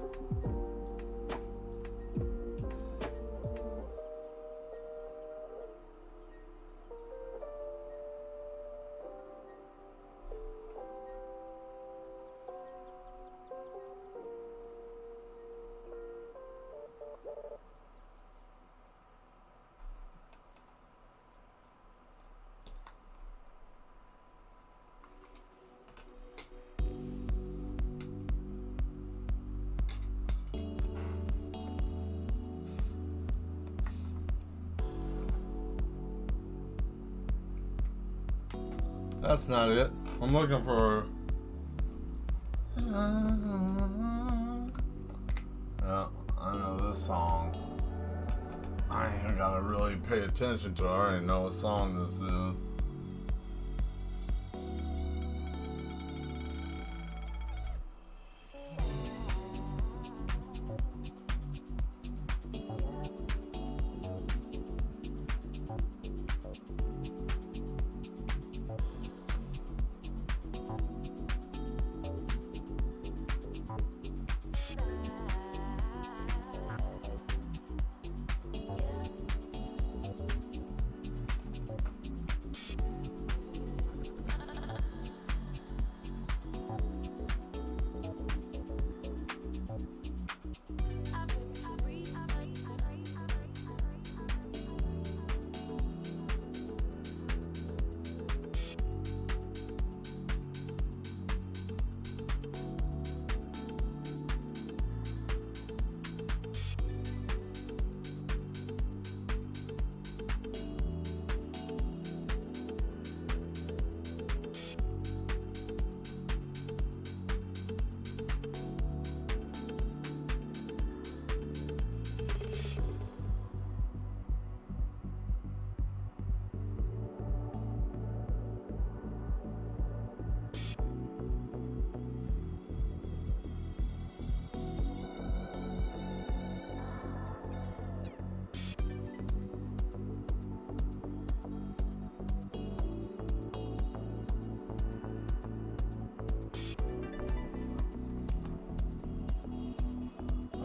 That's not it. I'm looking for... Yeah, I know this song. I ain't even gotta really pay attention to it. I already know what song this is.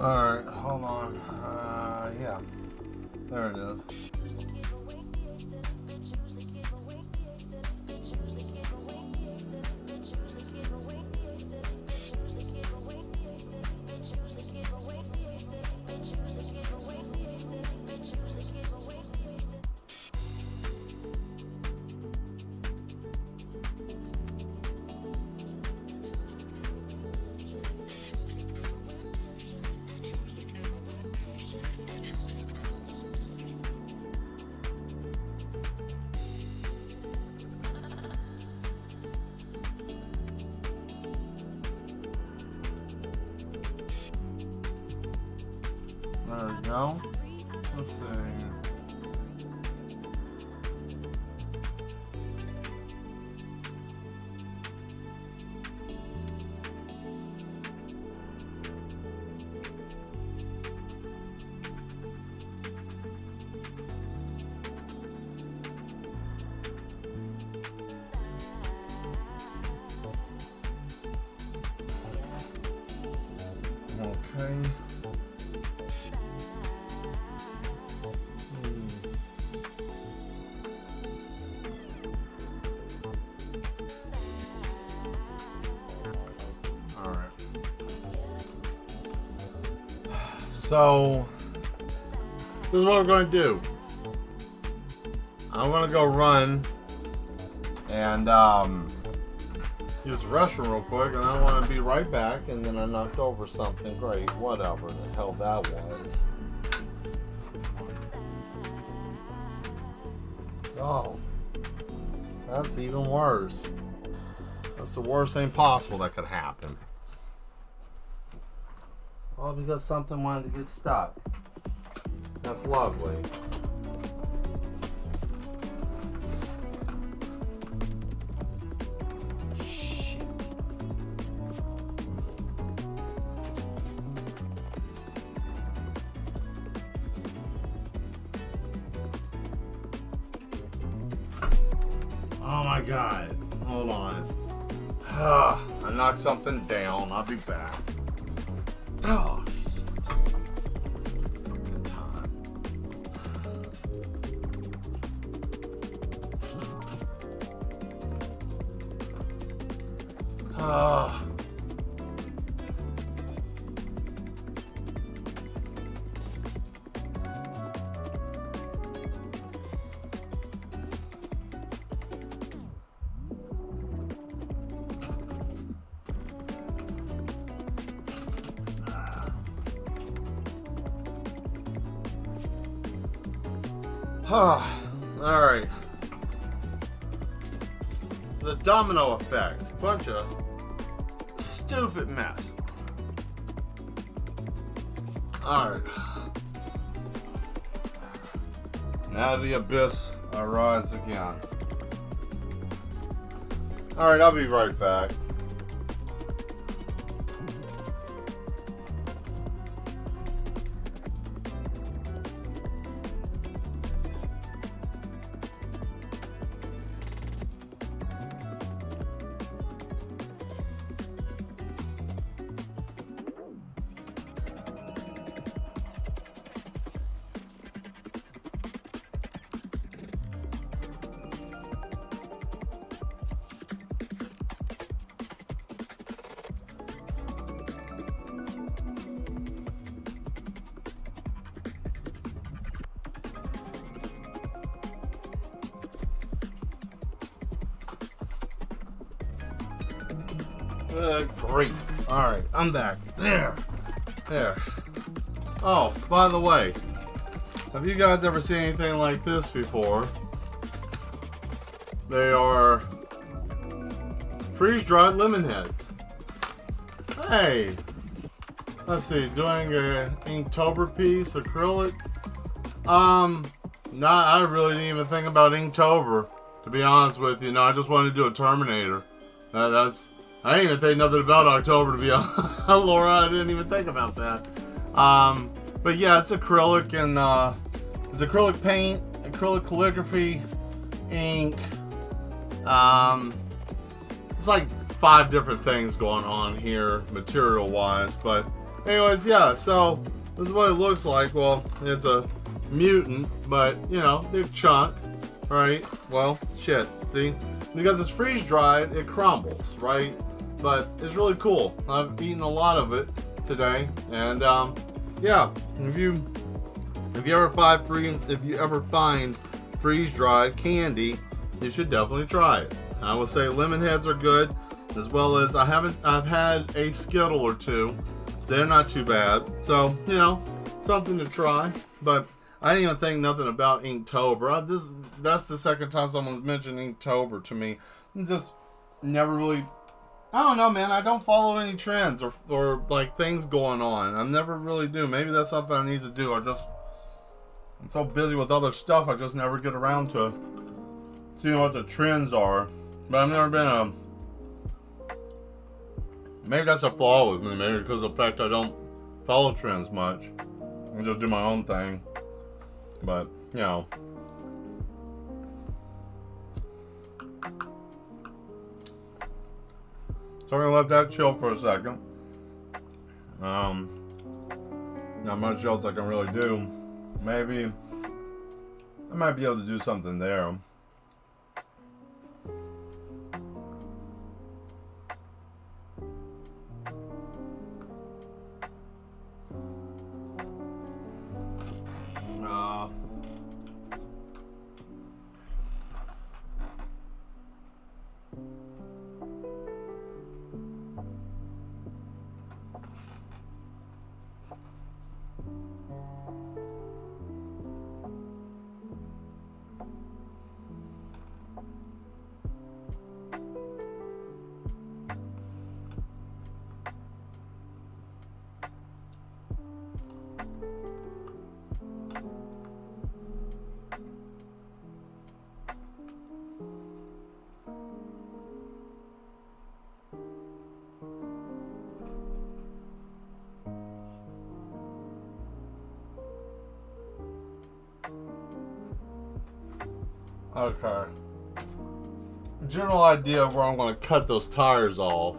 Alright, hold on. Yeah. There it is. There we go. Let's see. Okay. So, this is what we're going to do. I'm going to go run and use the restroom real quick, and I want to be right back, and then I knocked over something. Great, whatever the hell that was. Oh, that's even worse. That's the worst thing possible that could happen. All because something wanted to get stuck. That's lovely. Shit. Oh my God. Hold on. I knocked something down. I'll be back. Oh, good time. Alright. The domino effect. Bunch of stupid mess. Alright. Now the abyss I rise again. Alright, I'll be right back. Great. Alright, I'm back. There. Oh, by the way, have you guys ever seen anything like this before? They are freeze-dried lemon heads. Hey. Let's see, doing a Inktober piece, acrylic. I really didn't even think about Inktober, to be honest with you. No, I just wanted to do a Terminator. I didn't even think nothing about October, to be honest. Laura, I didn't even think about that. But yeah, it's acrylic and it's acrylic paint, acrylic calligraphy, ink. It's like 5 different things going on here, material-wise. But Anyways, yeah, so this is what it looks like. Well, it's a mutant, but, you know, big chunk, right? Well, shit, see? Because it's freeze-dried, it crumbles, right? But it's really cool. I've eaten a lot of it today, and, yeah, if you ever find freeze-dried candy, you should definitely try it. I would say lemon heads are good, as well as I've had a Skittle or two. They're not too bad. So, you know, something to try. But I didn't even think nothing about Inktober. That's the second time someone's mentioned Inktober to me. It's just never really, I don't know, man. I don't follow any trends or like things going on. I never really do. Maybe that's something I need to do. I'm so busy with other stuff, I just never get around to seeing what the trends are. But I've never been maybe that's a flaw with me. Maybe because of the fact I don't follow trends much. I just do my own thing. But, you know. So we're gonna let that chill for a second. Not much else I can really do. Maybe I might be able to do something there. Okay. General idea of where I'm going to cut those tires off.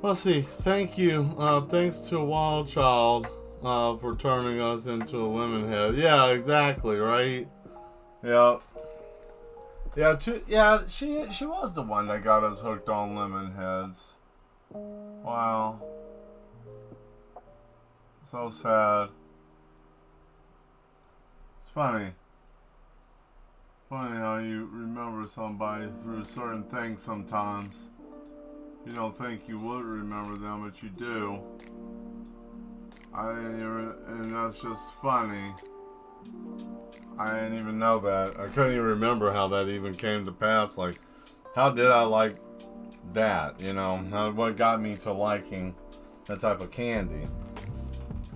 Let's see. Thank you. Thanks to Wild Child for turning us into a lemon head. Yeah, exactly. Right. Yeah. Yeah. She was the one that got us hooked on lemon heads. Wow. So sad. It's funny. Funny how you remember somebody through certain things sometimes. You don't think you would remember them, but you do. And that's just funny. I didn't even know that. I couldn't even remember how that even came to pass. Like, how did I like that? You know, what got me to liking that type of candy?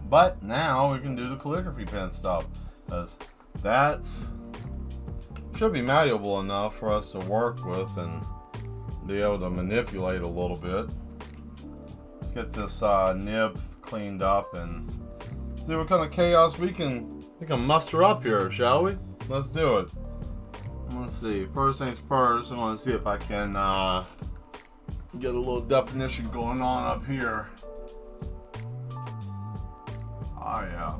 But now we can do the calligraphy pen stuff, because that's should be malleable enough for us to work with and be able to manipulate a little bit. Let's get this nib cleaned up and see what kind of chaos we can muster up here, shall we? Let's do it. Let's see. First things first, I want to see if I can get a little definition going on up here. Oh yeah.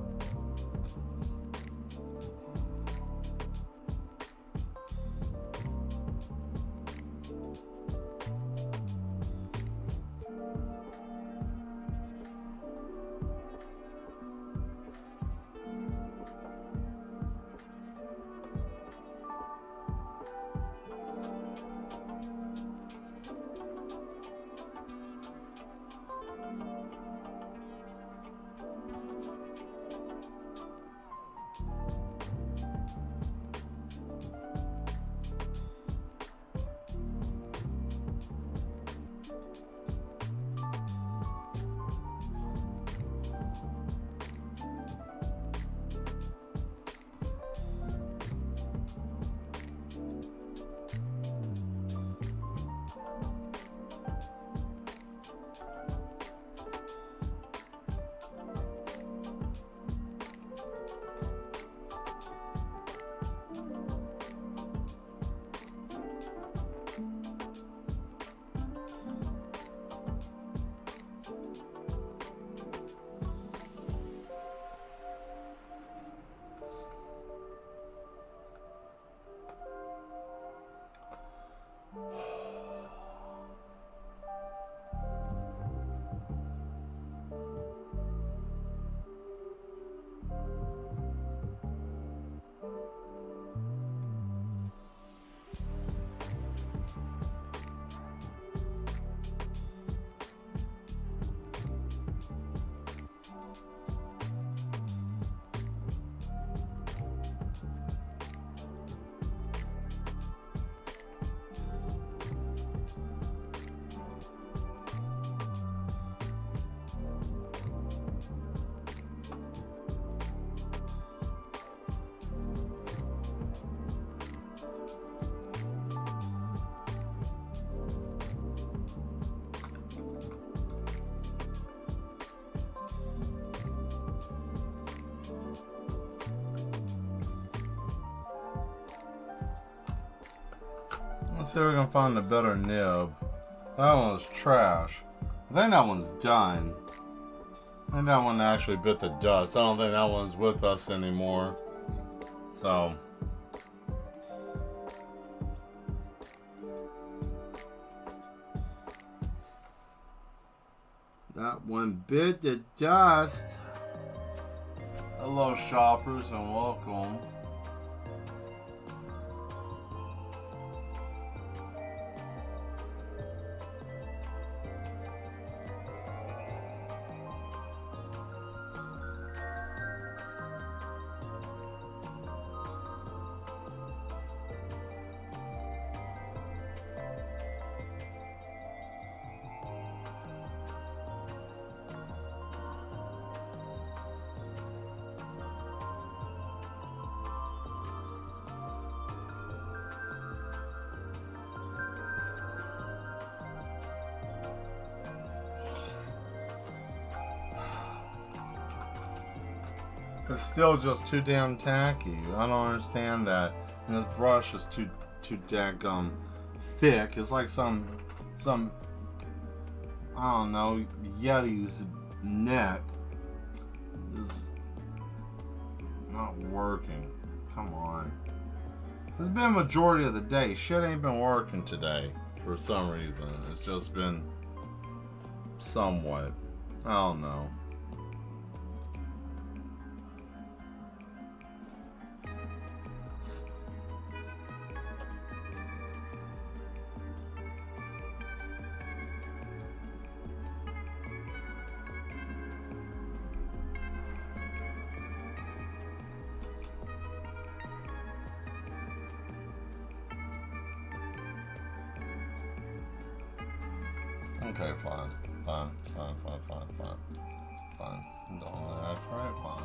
Let's see if we can find a better nib. That one was trash. I think that one's done. I think that one actually bit the dust. I don't think that one's with us anymore. So. That one bit the dust. Hello, shoppers, and welcome. It's still just too damn tacky. I don't understand that. And this brush is too daggum thick. It's like some I don't know, Yeti's neck is not working. Come on. It's been a majority of the day. Shit ain't been working today for some reason. It's just been somewhat. I don't know. Okay, fine. I'm doing that. Right, fine.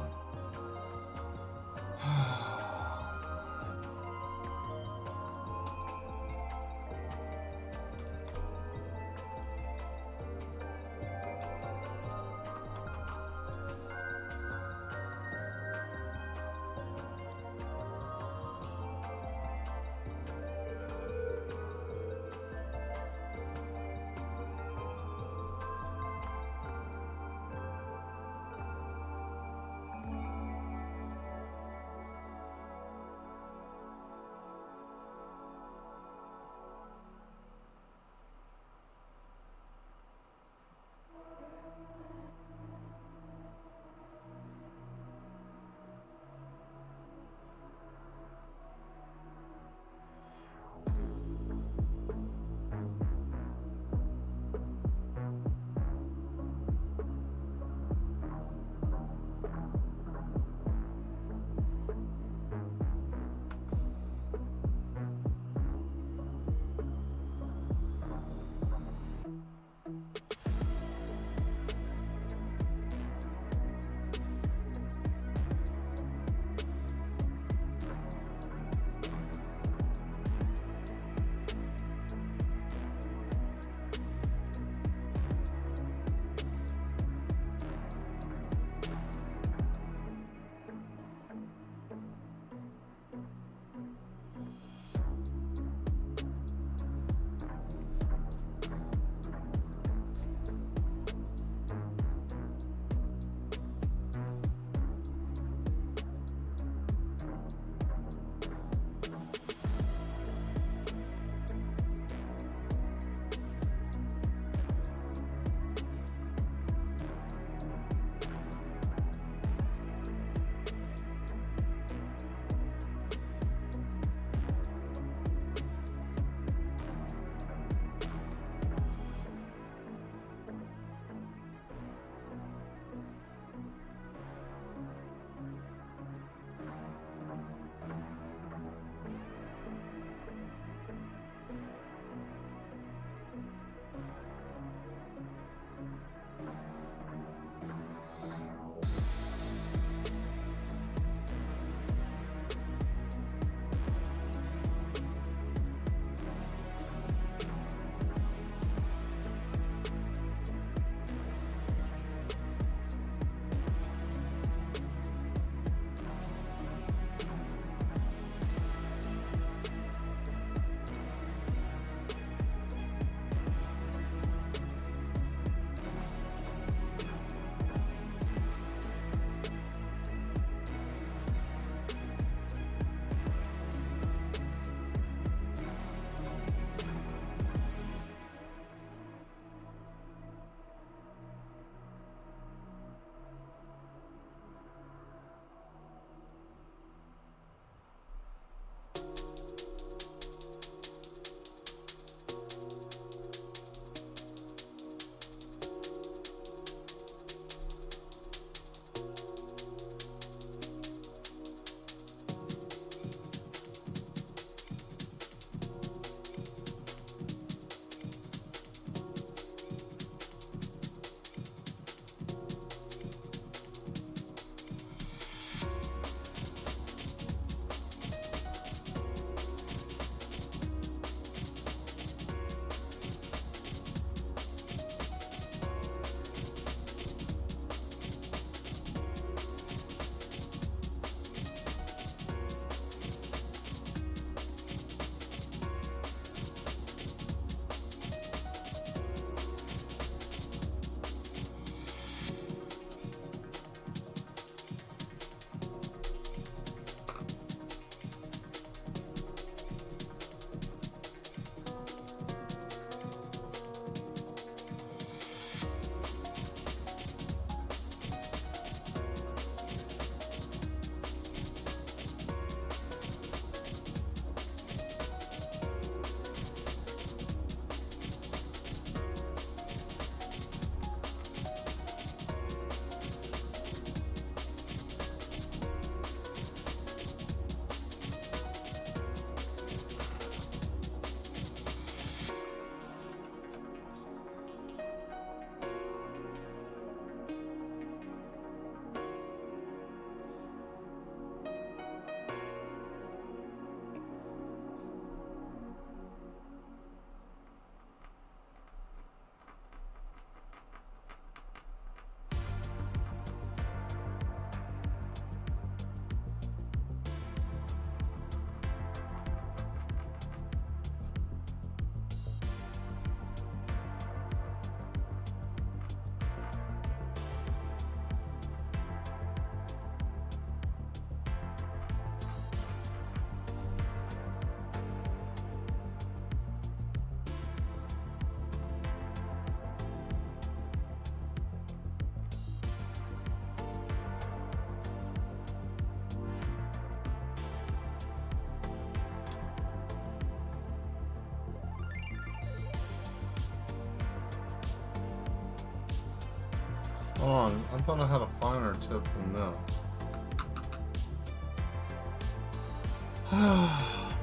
Hold on, I thought I had a finer tip than this.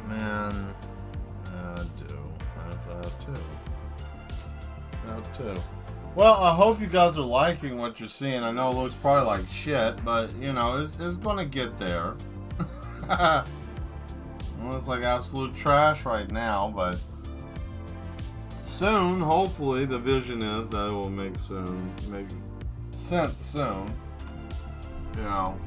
Man, I do. I have two. Well, I hope you guys are liking what you're seeing. I know it looks probably like shit, but you know, it's gonna get there. Well, it's like absolute trash right now, but soon, hopefully, the vision is that it will make sense soon. You know.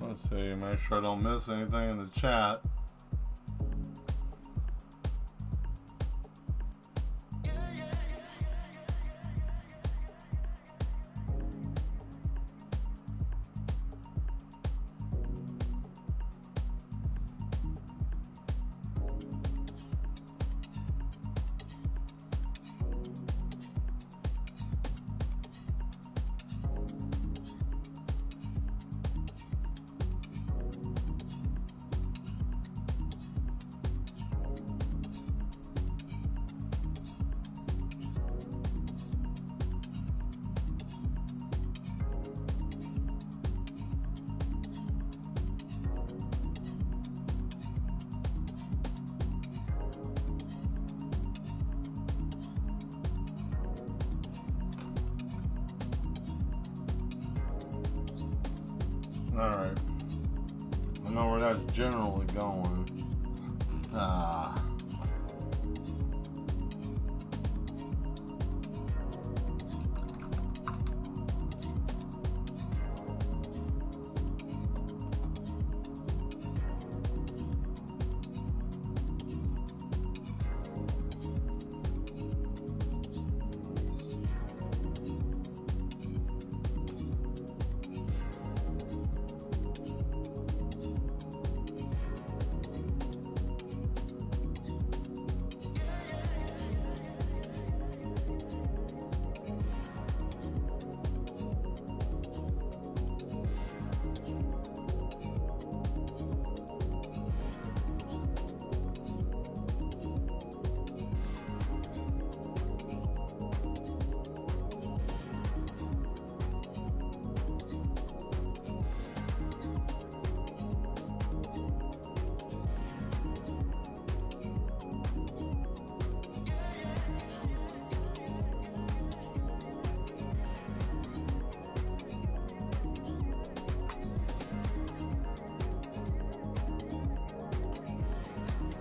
Let's see, make sure I don't miss anything in the chat. Alright. I know where that's generally going.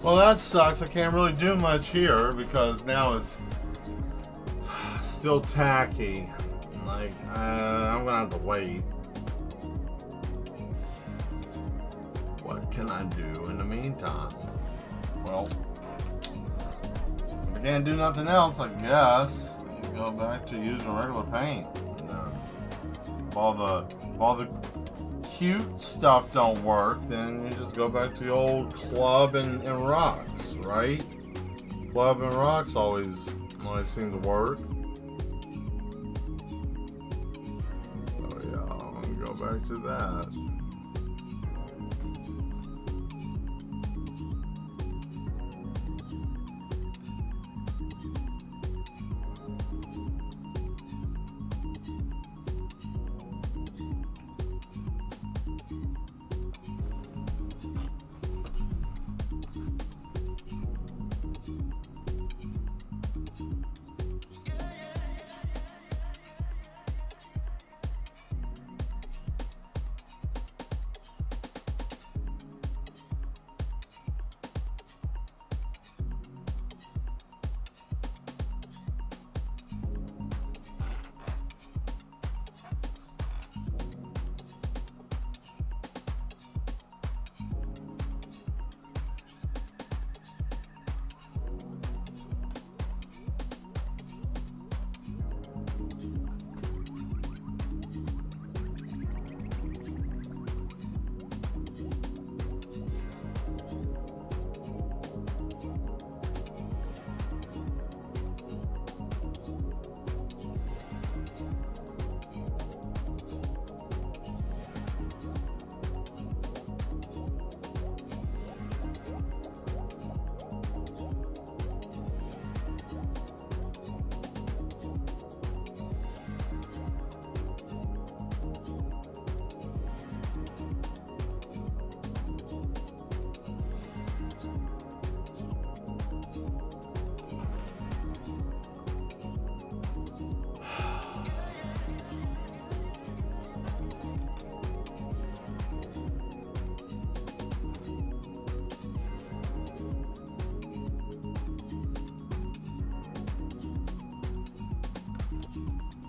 Well, that sucks. I can't really do much here because now it's still tacky. Like, I'm gonna have to wait. What can I do in the meantime? Well, if I can't do nothing else, I guess you go back to using regular paint. If all the cute stuff don't work, then you just go back to the old club and rocks, right? Club and rocks always seem to work. So yeah, I'm gonna go back to that.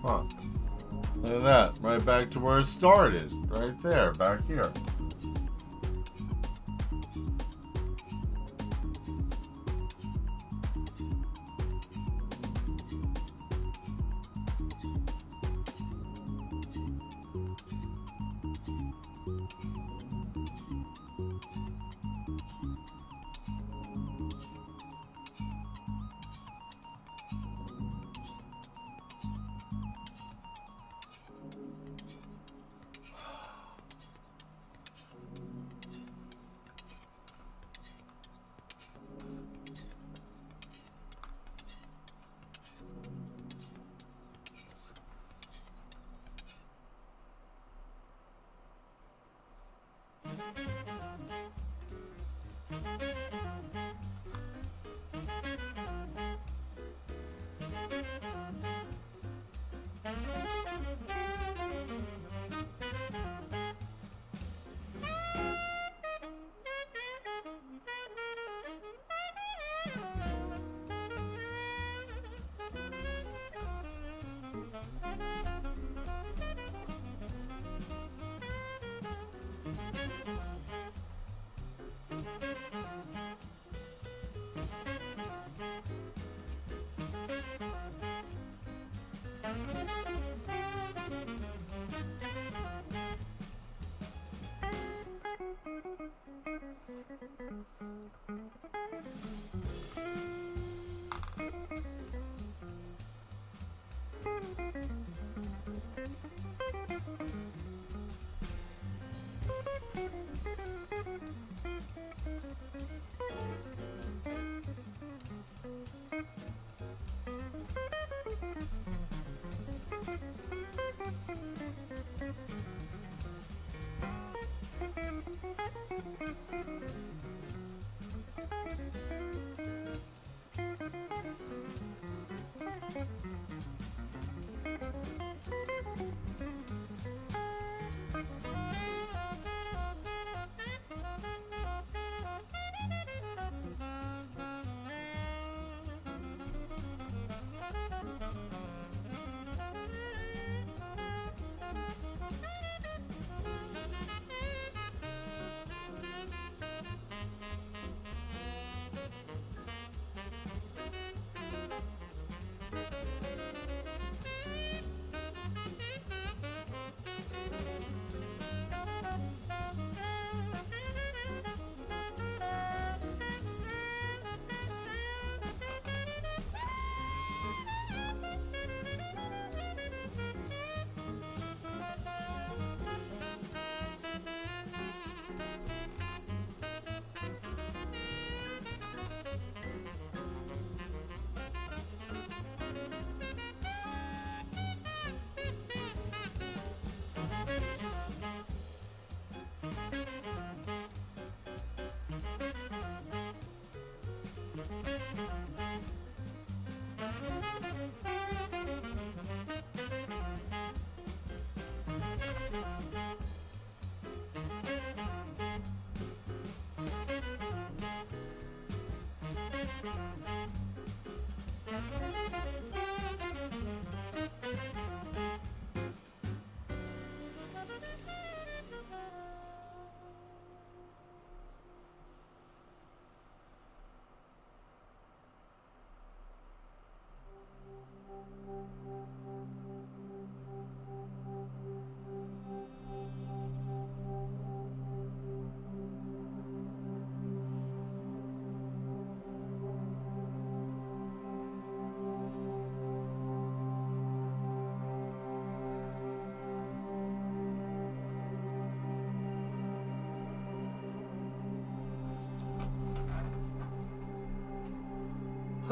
Huh. Look at that. Right back to where it started. Right there. Back here.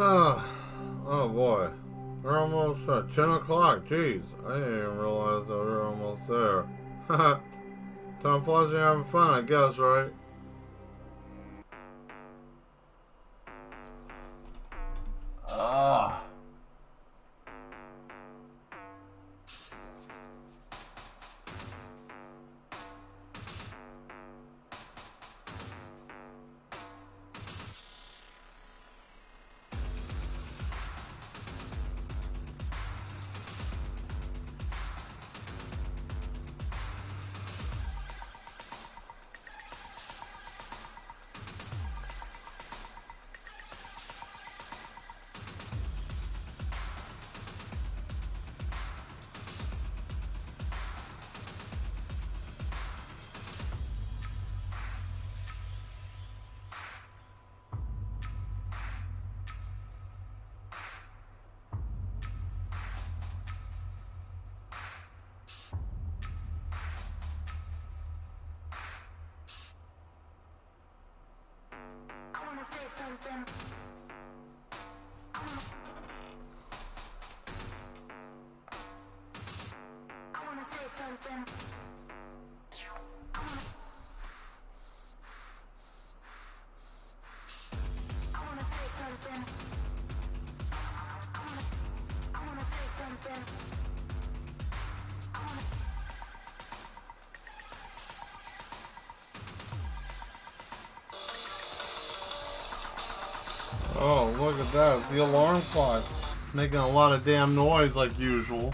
Oh boy. We're almost at 10 o'clock. Jeez, I didn't even realize that we were almost there. Time flies when you're having fun, I guess, right? Ah. Oh, look at that. It's the alarm clock. Making a lot of damn noise like usual.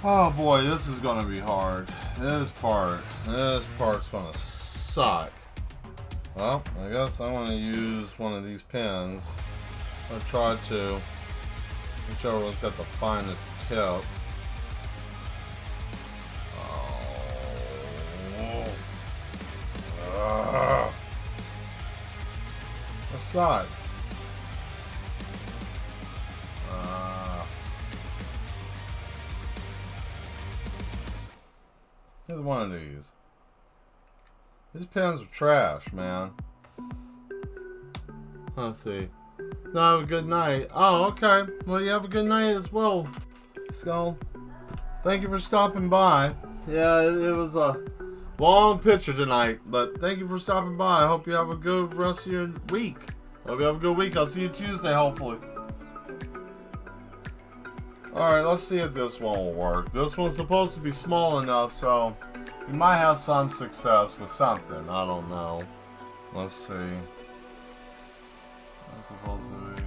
Oh boy, this is gonna be hard. This part's gonna suck. Well, I guess I'm gonna use one of these pins. I'll try to. Whichever one's got the finest tip. Oh. That sucks. Here's one of these. These pens are trash, man. Let's see. No, have a good night. Oh, okay. Well, you have a good night as well, Skull. Thank you for stopping by. Yeah, it was a long picture tonight, but thank you for stopping by. I hope you have a good rest of your week. Hope you have a good week. I'll see you Tuesday, hopefully. Alright, let's see if this one will work. This one's supposed to be small enough, so you might have some success with something. I don't know. Let's see. That's supposed to be.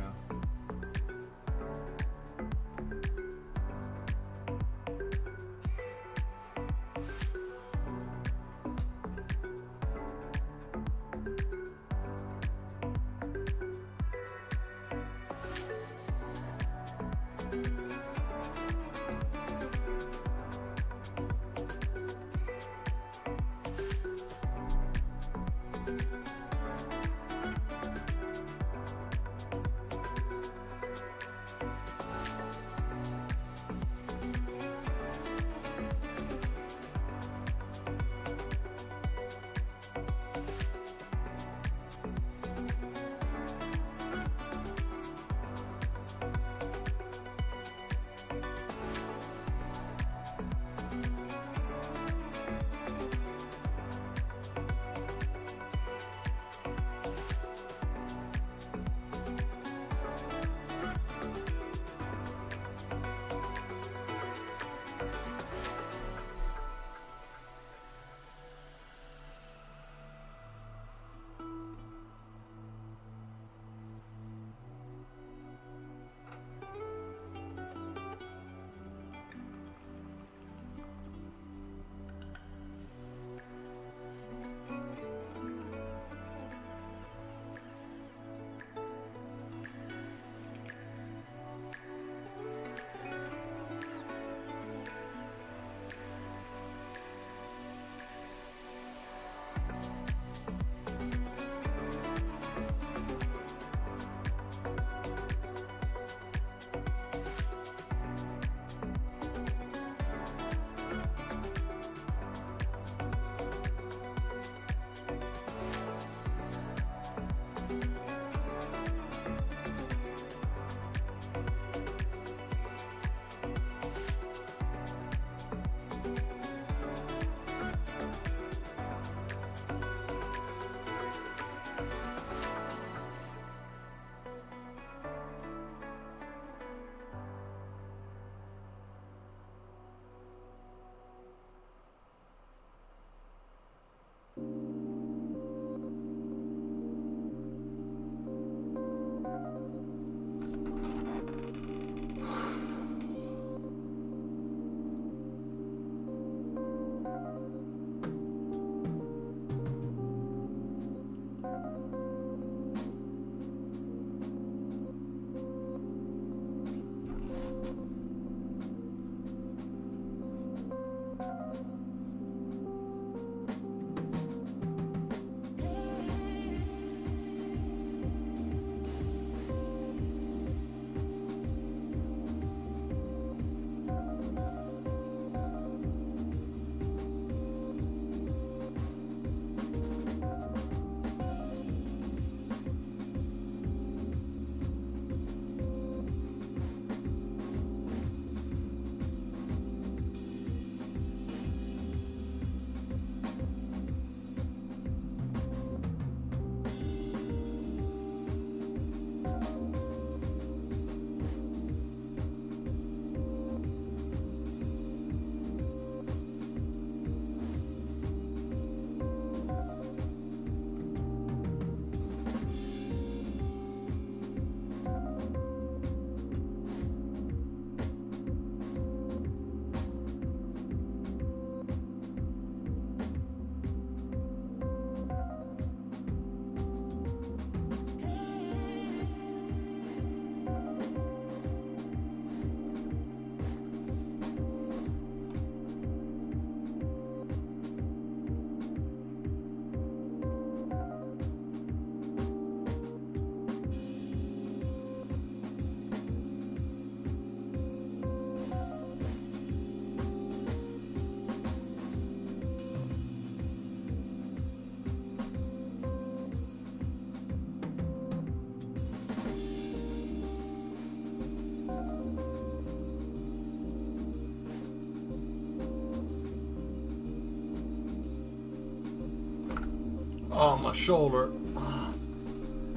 Oh, my shoulder.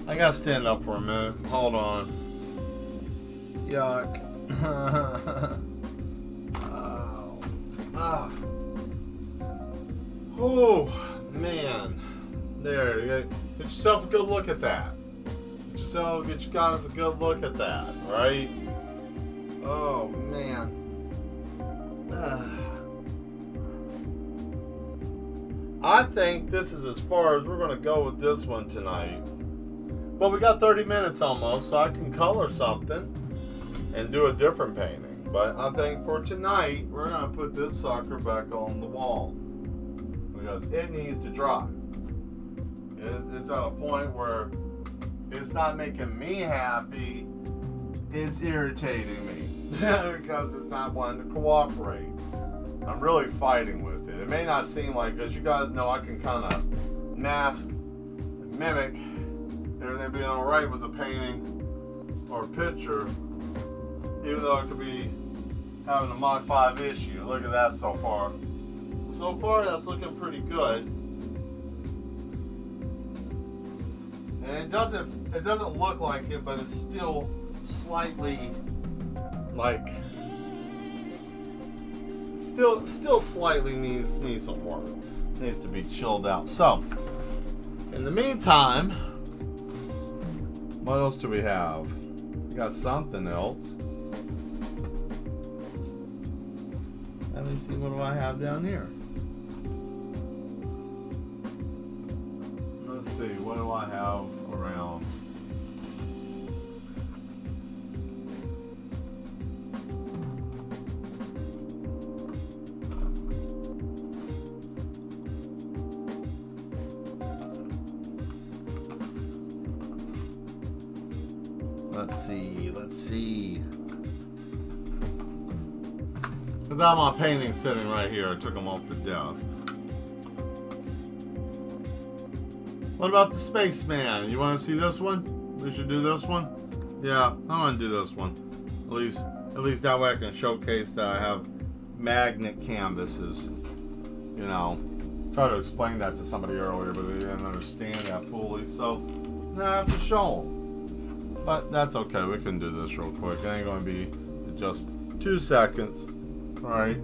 I gotta stand up for a minute. Hold on. Yuck. Oh, man. There, get yourself a good look at that. Get you guys a good look at that, right? Oh, man. I think this is as far as we're going to go with this one tonight. But we got 30 minutes almost, so I can color something and do a different painting. But I think for tonight, we're going to put this sucker back on the wall. Because it needs to dry. It's at a point where it's not making me happy. It's irritating me. Because it's not wanting to cooperate. I'm really fighting with it. It may not seem like, because you guys know I can kind of mask, mimic everything being alright with a painting or a picture, even though it could be having a Mach 5 issue. Look at that so far. So far, that's looking pretty good. And it doesn't look like it, but it's still slightly like still slightly needs some work. Needs to be chilled out. So, in the meantime, what else do we have? We got something else. Let me see, what do I have down here? Let's see, what do I have around? Let's see. Because I have my paintings sitting right here. I took them off the desk. What about the Spaceman? You want to see this one? We should do this one? Yeah, I want to do this one. At least that way I can showcase that I have magnet canvases. You know, try to explain that to somebody earlier, but they didn't understand that fully. So, now I have to show them. But that's okay, we can do this real quick. It ain't going to be just 2 seconds. Alright.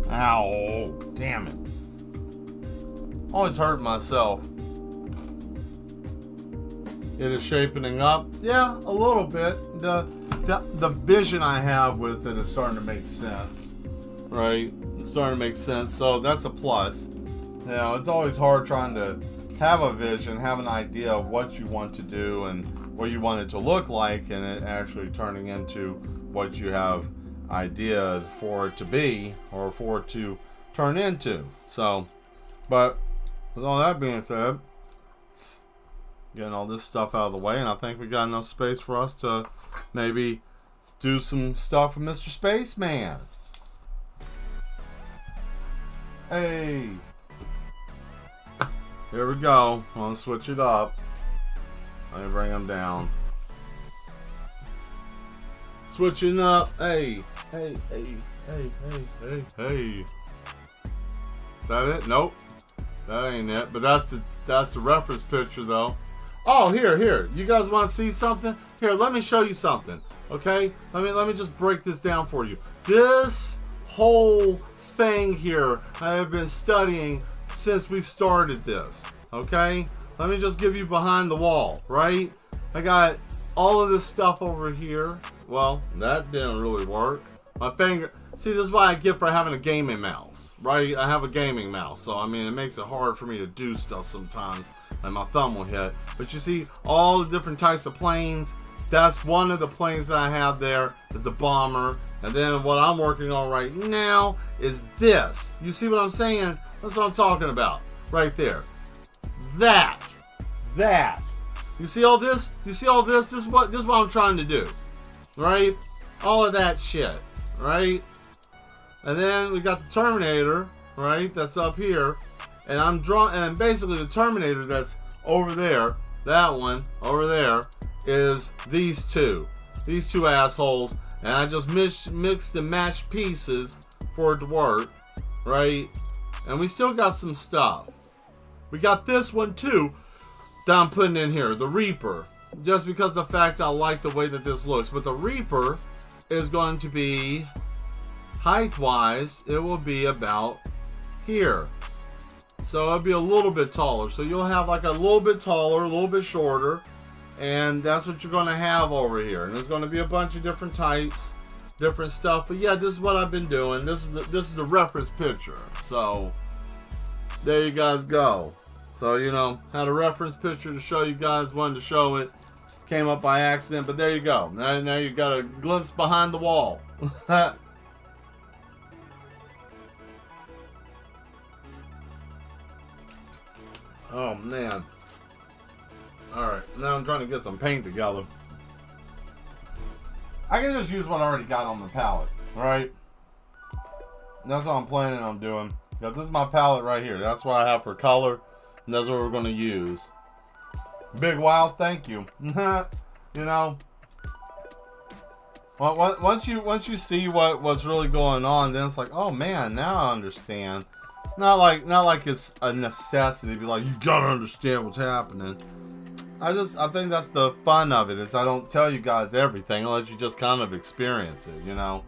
Ow, damn it. Always hurt myself. It is shaping up. Yeah, a little bit. The vision I have with it is starting to make sense. Right? It's starting to make sense. So that's a plus. You know, it's always hard trying to have a vision, have an idea of what you want to do and what you want it to look like, and it actually turning into what you have idea for it to be or for it to turn into. So, but with all that being said, getting all this stuff out of the way, and I think we got enough space for us to maybe do some stuff with Mr. Spaceman. Hey, here we go. I'm gonna switch it up. Let me bring him down. Switching up. Hey. Is that it? Nope. That ain't it. But that's the reference picture though. Oh, here. You guys want to see something? Here, let me show you something. Okay? Let me just break this down for you. This whole thing here I have been studying since we started this. Okay? Let me just give you behind the wall, right? I got all of this stuff over here. Well, that didn't really work. My finger, see, this is what I get for having a gaming mouse, right? I have a gaming mouse, so I mean, it makes it hard for me to do stuff sometimes, and my thumb will hit. But you see all the different types of planes. That's one of the planes that I have there, is the bomber. And then what I'm working on right now is this. You see what I'm saying? That's what I'm talking about, right there. That. You see all this? This is what I'm trying to do, right? All of that shit, right? And then we got the Terminator, right? That's up here. And I'm drawing, and basically the Terminator that's over there, that one over there, is these two assholes. And I just mixed and matched pieces for it to work, right? And we still got some stuff. We got this one too that I'm putting in here, the Reaper. Just because of the fact I like the way that this looks. But the Reaper is going to be, height-wise, it will be about here. So it'll be a little bit taller. So you'll have like a little bit taller, a little bit shorter. And that's what you're going to have over here. And there's going to be a bunch of different types, different stuff. But yeah, this is what I've been doing. This is the reference picture. So there you guys go. So, you know, had a reference picture to show you guys. Wanted to show it. Came up by accident. But there you go. Now you got a glimpse behind the wall. Oh, man. Alright, now I'm trying to get some paint together. I can just use what I already got on the palette, right? That's what I'm planning on doing. Because this is my palette right here. That's what I have for color. And that's what we're going to use. Big Wild, thank you. You know, once you see what's really going on, then it's like, oh man, now I understand. Not like it's a necessity to be like, you gotta understand what's happening. I think that's the fun of it, is I don't tell you guys everything. I let you just kind of experience it, you know.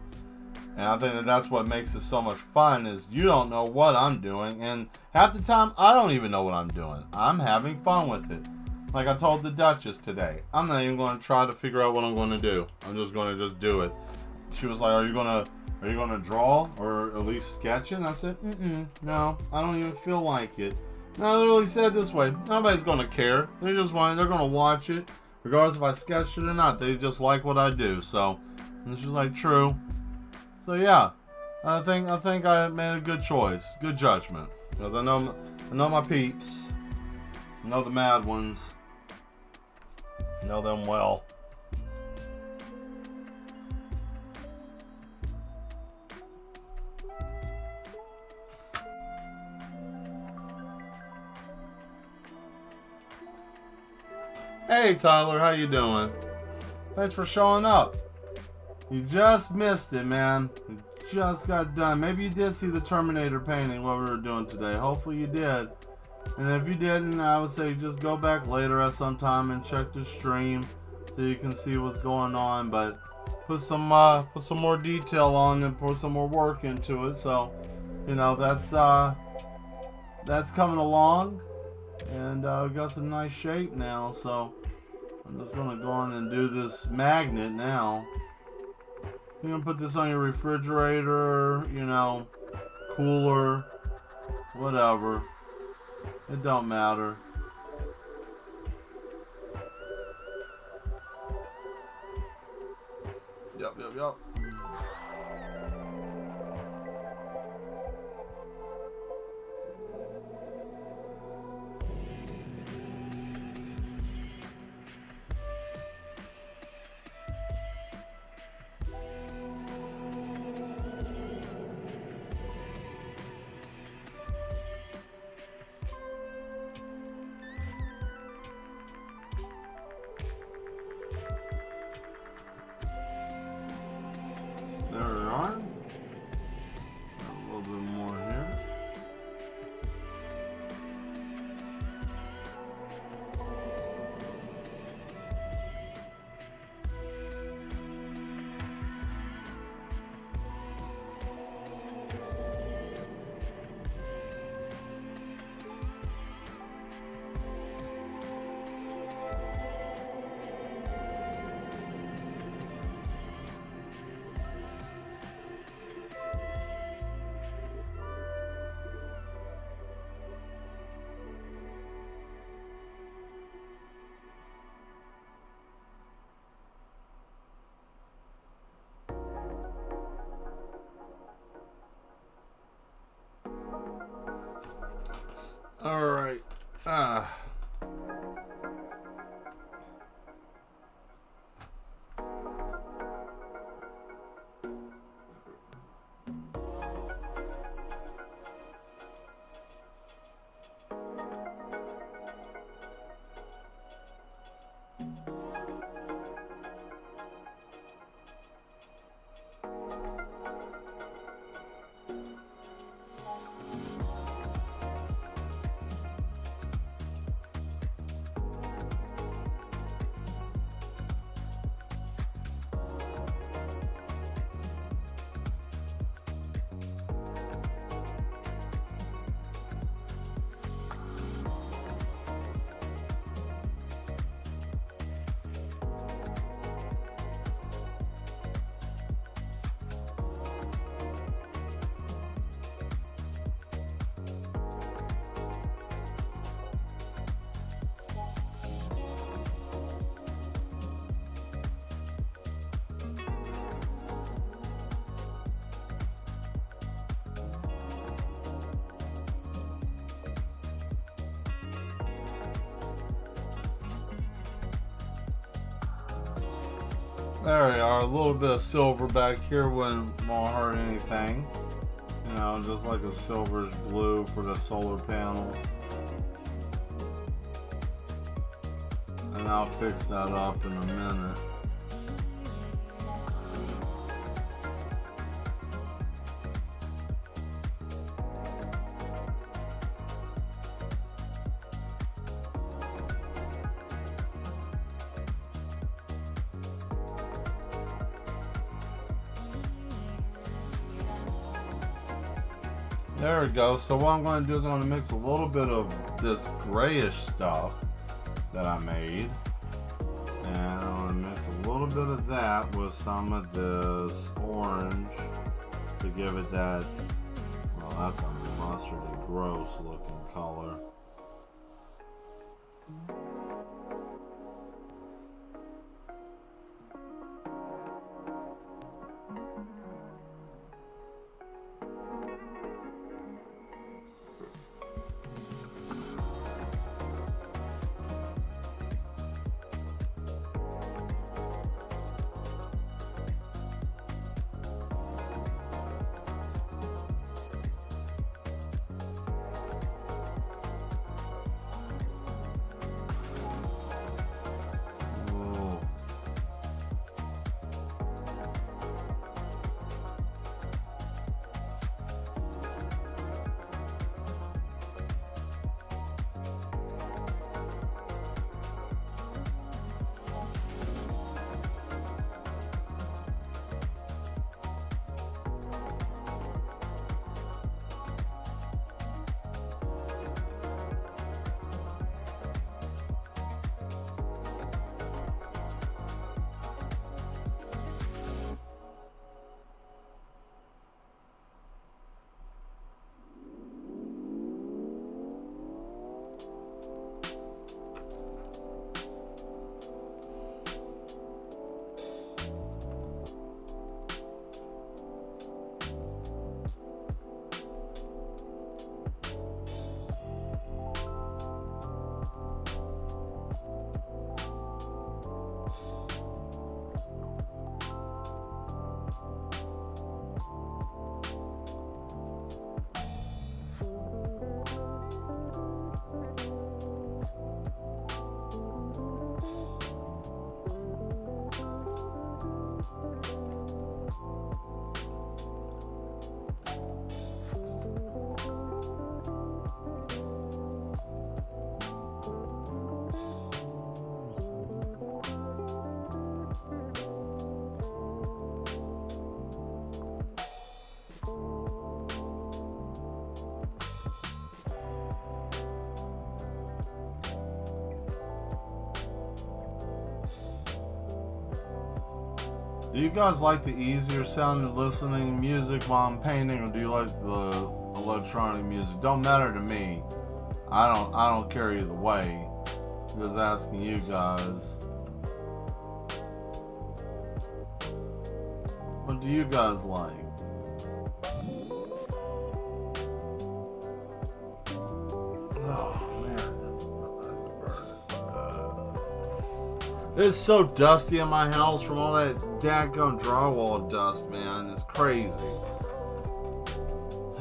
And I think that's what makes it so much fun, is you don't know what I'm doing, and half the time I don't even know what I'm doing. I'm having fun with it. Like I told the Duchess today, I'm not even going to try to figure out what I'm going to do. I'm just going to do it. She was like, are you going to draw or at least sketch it? And I said, no, I don't even feel like it. And I literally said this way, nobody's going to care. They're going to watch it, regardless if I sketched it or not. They just like what I do. So, and she's like, true. So yeah, I think I made a good choice, good judgment, because I know my peeps, I know the mad ones, I know them well. Hey Tyler, how you doing? Thanks for showing up. You just missed it, man. You just got done. Maybe you did see the Terminator painting what we were doing today. Hopefully you did. And if you didn't, I would say just go back later at some time and check the stream so you can see what's going on. But put some more detail on and put some more work into it. So, you know, that's coming along, and we got some nice shape now. So I'm just gonna go on and do this magnet now. You can put this on your refrigerator, you know, cooler, whatever. It don't matter. Yep. There we are, a little bit of silver back here won't hurt anything. You know, just like a silverish blue for the solar panel. And I'll fix that up in a minute. There we go. So what I'm going to do is I'm going to mix a little bit of this grayish stuff that I made. And I'm going to mix a little bit of that with some of this orange to give it that, well, that's a mustardy, gross looking color. Do you guys like the easier sounding listening music while I'm painting, or do you like the electronic music? Don't matter to me. I don't care either way. I'm just asking you guys. What do you guys like? It's so dusty in my house from all that dadgum drywall dust, man. It's crazy.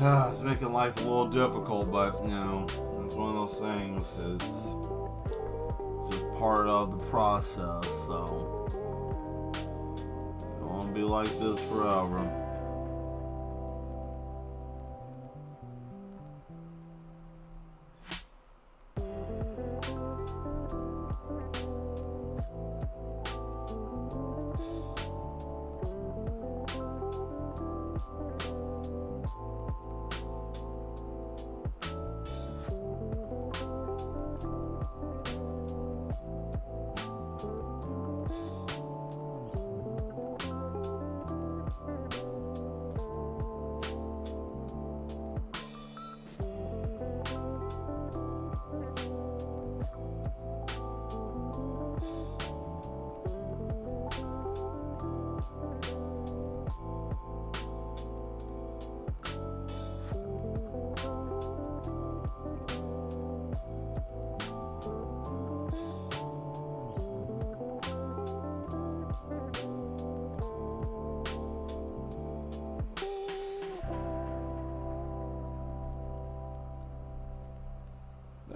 It's making life a little difficult, but, you know, it's one of those things. It's just part of the process, so it won't be like this forever.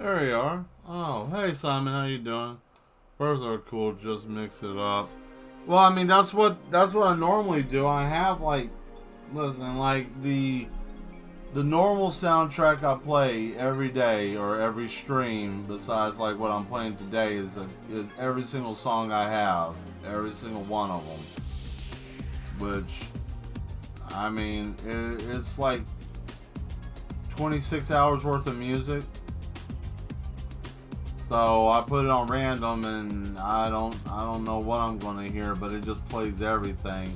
There you are. Oh, hey Simon, how you doing? Birds are cool. Just mix it up. Well, I mean that's what I normally do. I have like, listen, like the normal soundtrack I play every day or every stream, besides like what I'm playing today, is every single song I have, every single one of them. Which, I mean, it's like 26 hours worth of music. So I put it on random, and I don't know what I'm gonna hear, but it just plays everything.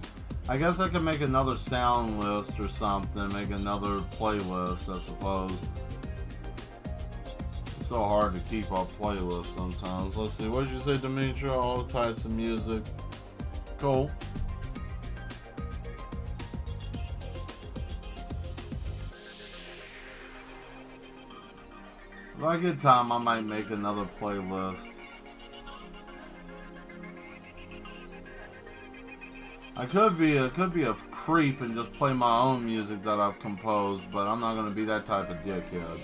I guess I could make another sound list or something, make another playlist, I suppose. It's so hard to keep a playlist sometimes. Let's see, what did you say, Demetria? All types of music. Cool. If I get time, I might make another playlist. I could be a creep and just play my own music that I've composed, but I'm not gonna be that type of dickhead.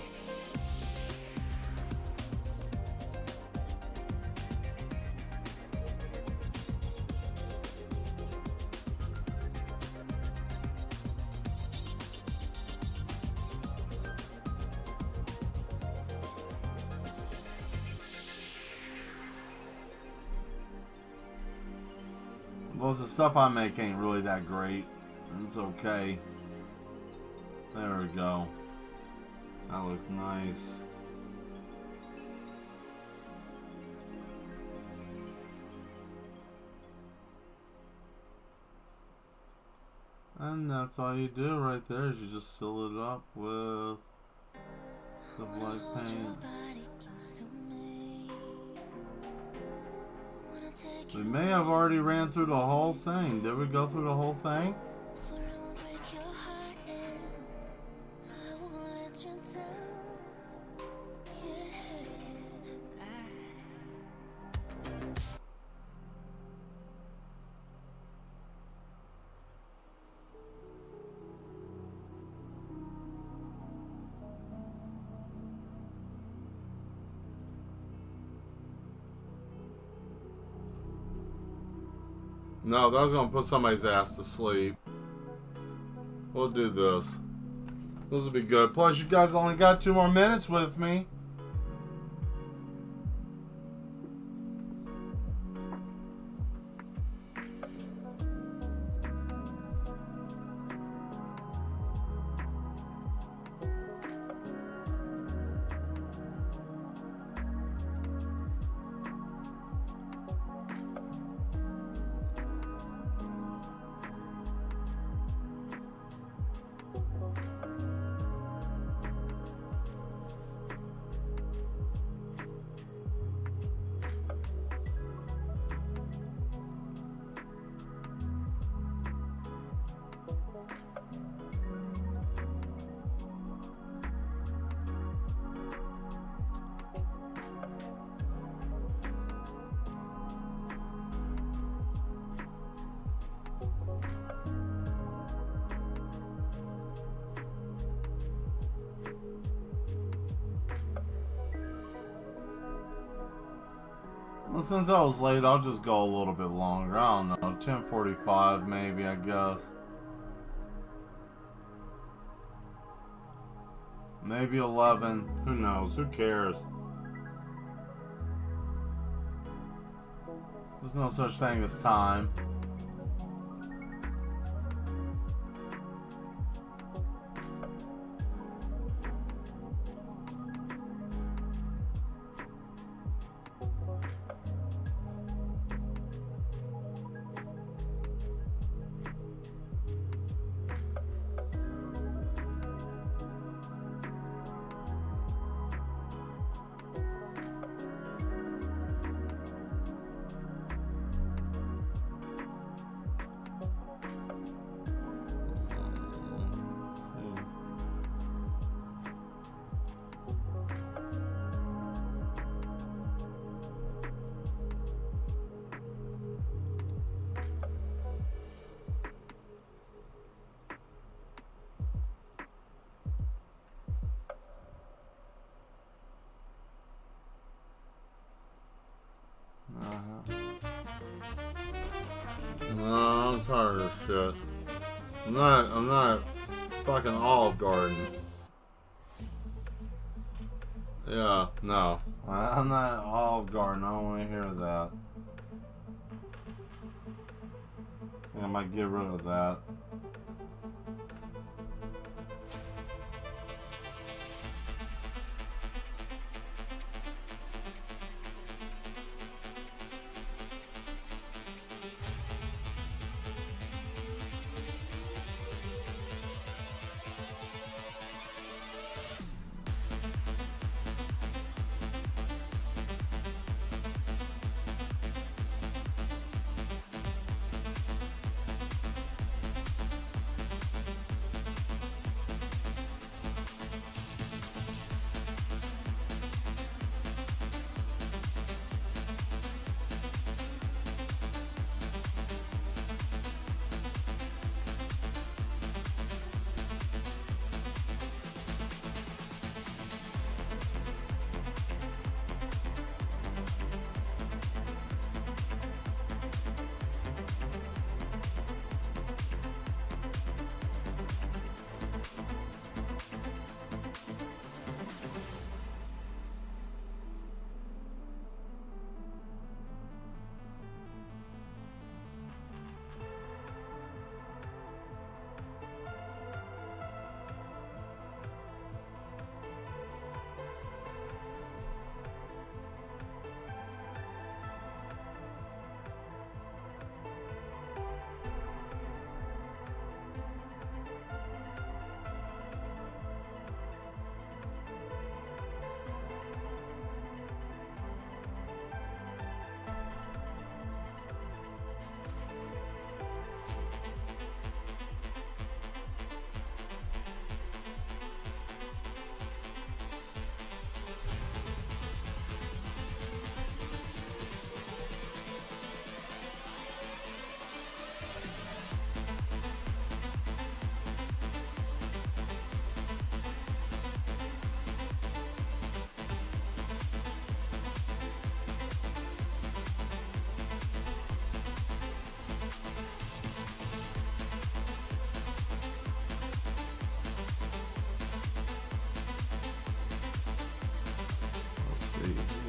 Well, the stuff I make ain't really that great. It's okay. There we go. That looks nice. And that's all you do right there, is you just seal it up with the black paint. We may have already ran through the whole thing. Did we go through the whole thing? No, that was gonna put somebody's ass to sleep. We'll do this. This will be good. Plus, you guys only got 2 more minutes with me. Well, since I was late, I'll just go a little bit longer. I don't know, 10:45 maybe, I guess. Maybe 11. Who knows? Who cares? There's no such thing as time. No, I'm tired of this shit. I'm not fucking Olive Garden. Yeah, no. I'm not Olive Garden. I don't want to hear that. I might get rid of that.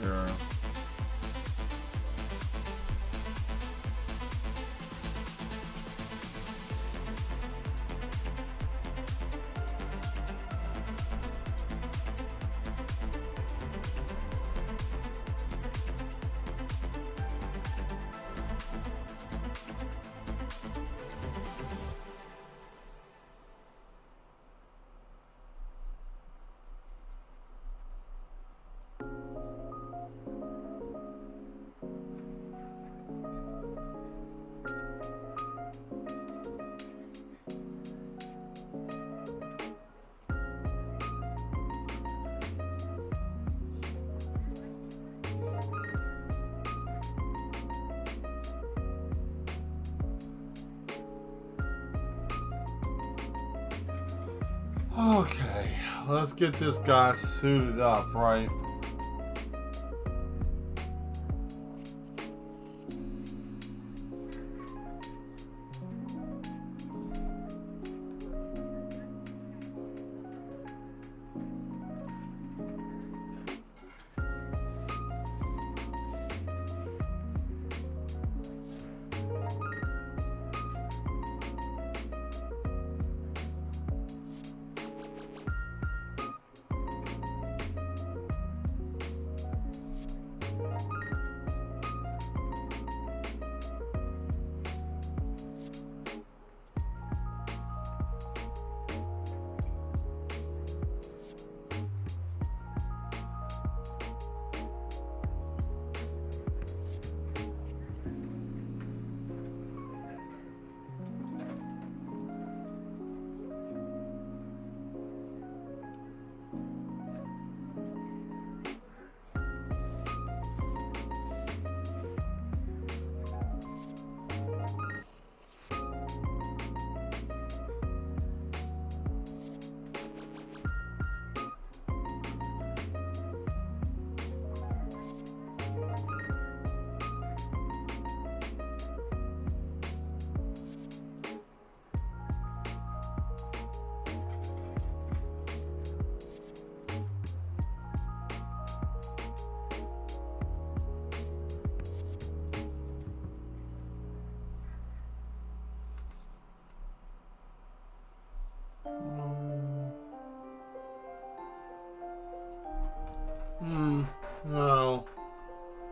Here. Okay, let's get this guy suited up, right?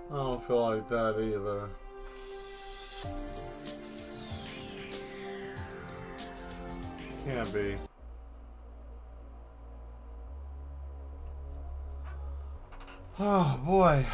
I don't feel like that either. Can't be. Oh boy.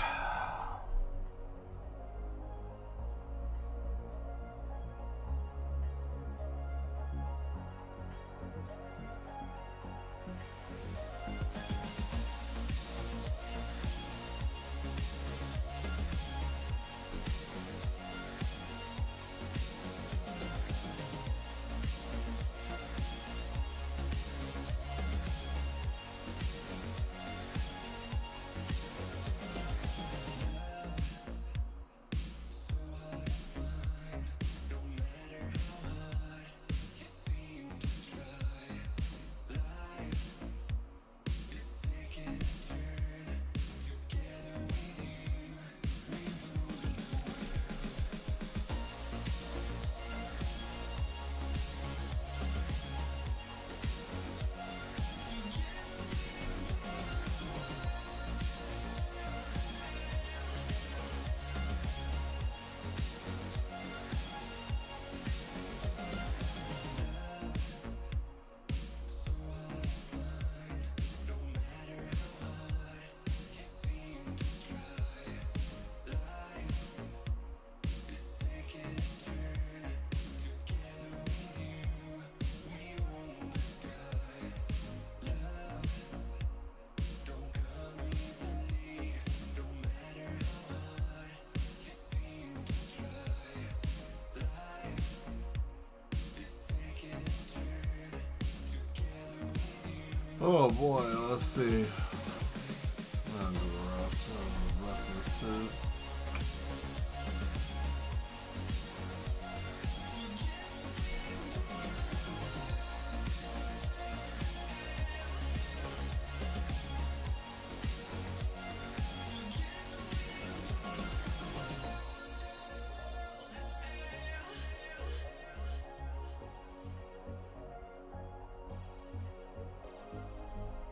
Oh boy, let's see.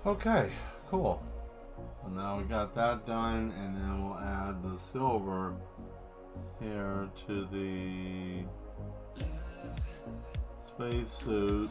Okay, cool. So now we got that done, and then we'll add the silver here to the spacesuit.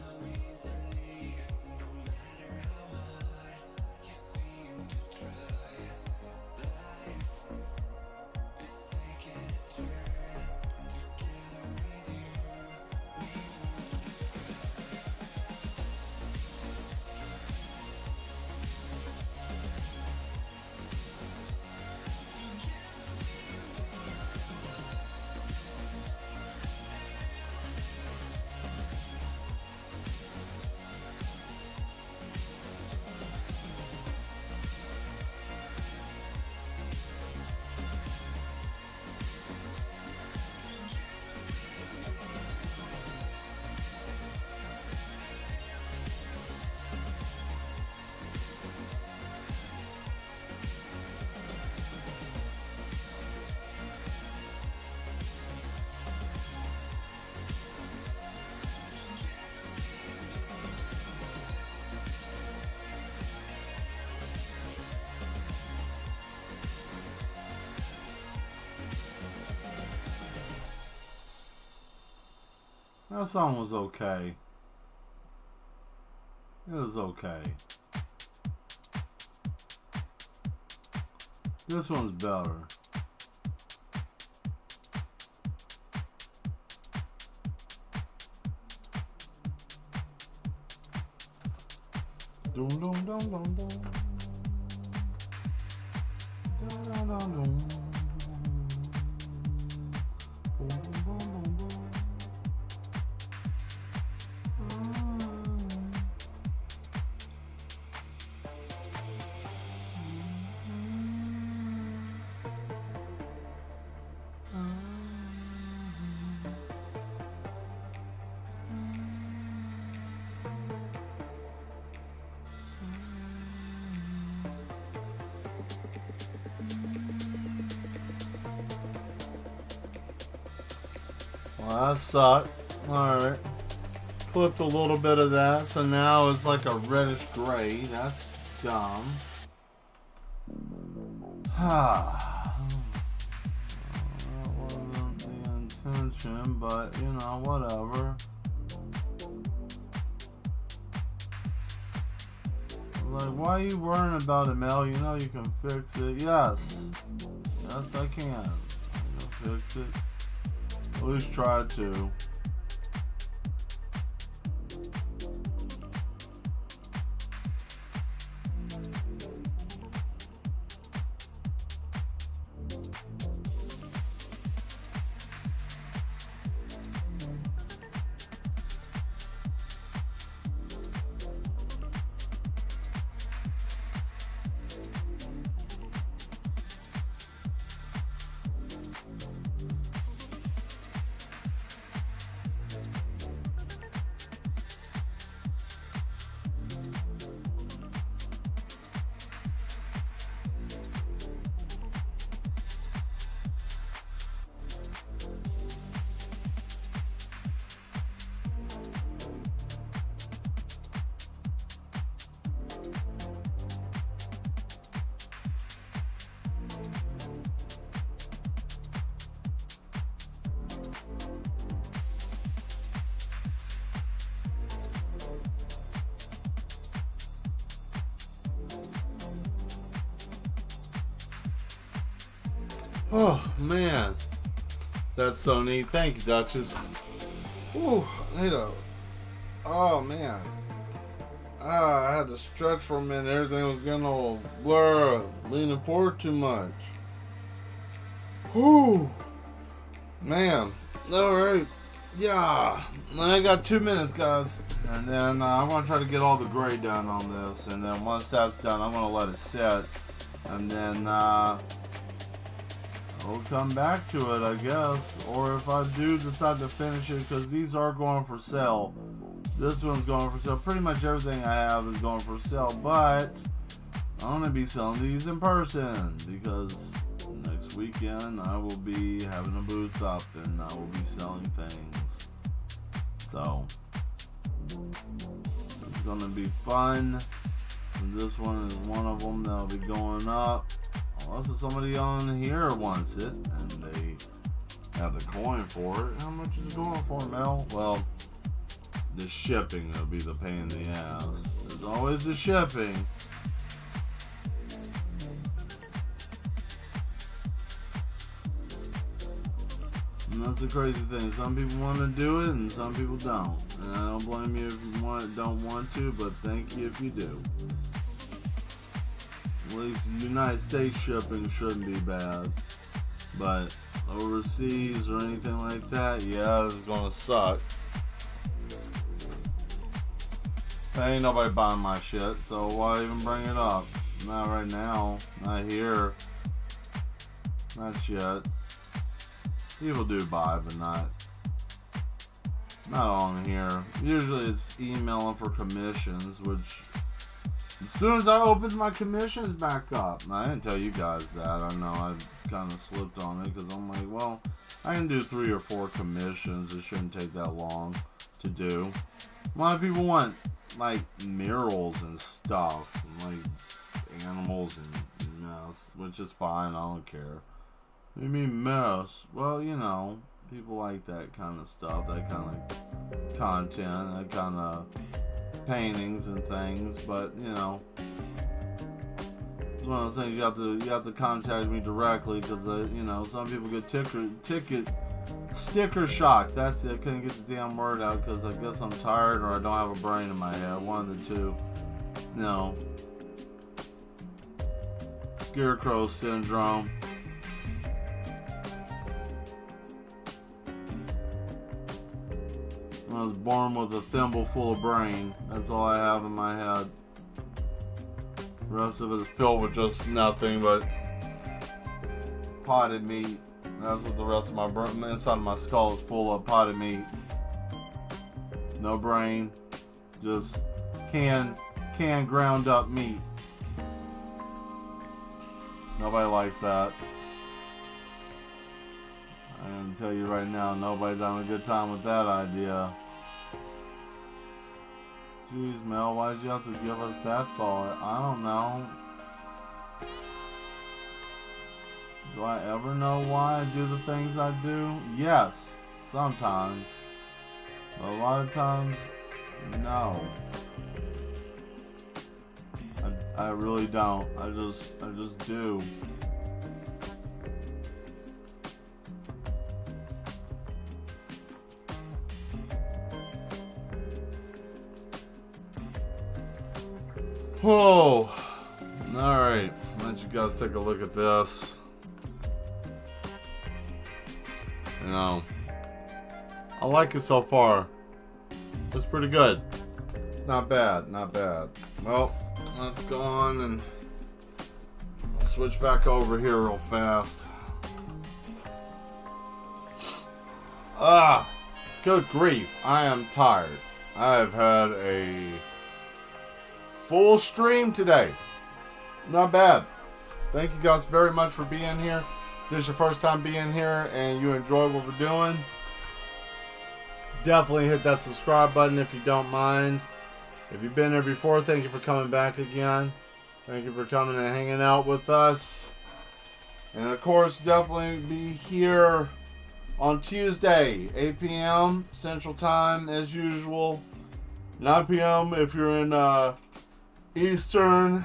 That song was okay. It was okay. This one's better. Dum dum dum dum dum. Dum dum dum dum. Well, that sucked. Alright. Clipped a little bit of that, so now it's like a reddish gray. That's dumb. attention, but you know, whatever. Like, why are you worrying about it, Mel? You know you can fix it. Yes. Yes, I can. I can fix it. At least try to. Oh, man. That's so neat. Thank you, Duchess. Ooh, oh, man. I had to stretch for a minute. Everything was getting all blur, leaning forward too much. Whew. Man. Alright. Yeah. I got 2 minutes, guys. And then I'm going to try to get all the gray done on this. And then once that's done, I'm going to let it set. And then, we'll come back to it, I guess. Or if I do decide to finish it, because these are going for sale. This one's going for sale. Pretty much everything I have is going for sale. But I'm going to be selling these in person. Because next weekend I will be having a booth up and I will be selling things. So it's going to be fun. And this one is one of them that'll be going up. Unless somebody on here wants it and they have the coin for it. How much is it going for, Mel? Well, the shipping will be the pain in the ass. There's always the shipping. And that's the crazy thing. Some people want to do it and some people don't. And I don't blame you if you don't want to, but thank you if you do. At least United States shipping shouldn't be bad. But overseas or anything like that, yeah, it's gonna suck. Ain't nobody buying my shit, so why even bring it up? Not right now. Not here. Not yet. People do buy, but not on here. Usually it's emailing for commissions, which as soon as I opened my commissions back up. Now, I didn't tell you guys that. I know I kind of slipped on it because I'm like, well, I can do 3 or 4 commissions. It shouldn't take that long to do. A lot of people want like murals and stuff, and like animals and mess, which is fine. I don't care. You mean mess? Well, you know, people like that kind of stuff, that kind of content, that kind of paintings and things, but you know, it's one of those things you have to contact me directly because you know, some people get sticker shock. That's it. I couldn't get the damn word out because I guess I'm tired or I don't have a brain in my head. One of the two. No. Scarecrow syndrome. I was born with a thimble full of brain. That's all I have in my head. The rest of it is filled with just nothing but potted meat. That's what the rest of my brain, inside of my skull is full of, potted meat. No brain, just canned ground up meat. Nobody likes that. I can tell you right now, nobody's having a good time with that idea. Jeez, Mel, why did you have to give us that thought? I don't know. Do I ever know why I do the things I do? Yes, sometimes. But a lot of times, no. I really don't. I just do. Whoa. Alright. Let you guys take a look at this. You know, I like it so far. It's pretty good. It's not bad. Not bad. Well, let's go on and switch back over here real fast. Good grief. I am tired. I have had a full stream today. Not bad. Thank you guys very much for being here. If this is your first time being here and you enjoy what we're doing, definitely hit that subscribe button if you don't mind. If you've been here before, thank you for coming back again. Thank you for coming and hanging out with us. And of course, definitely be here on Tuesday, 8 p.m. Central Time as usual. 9 p.m. if you're in Eastern.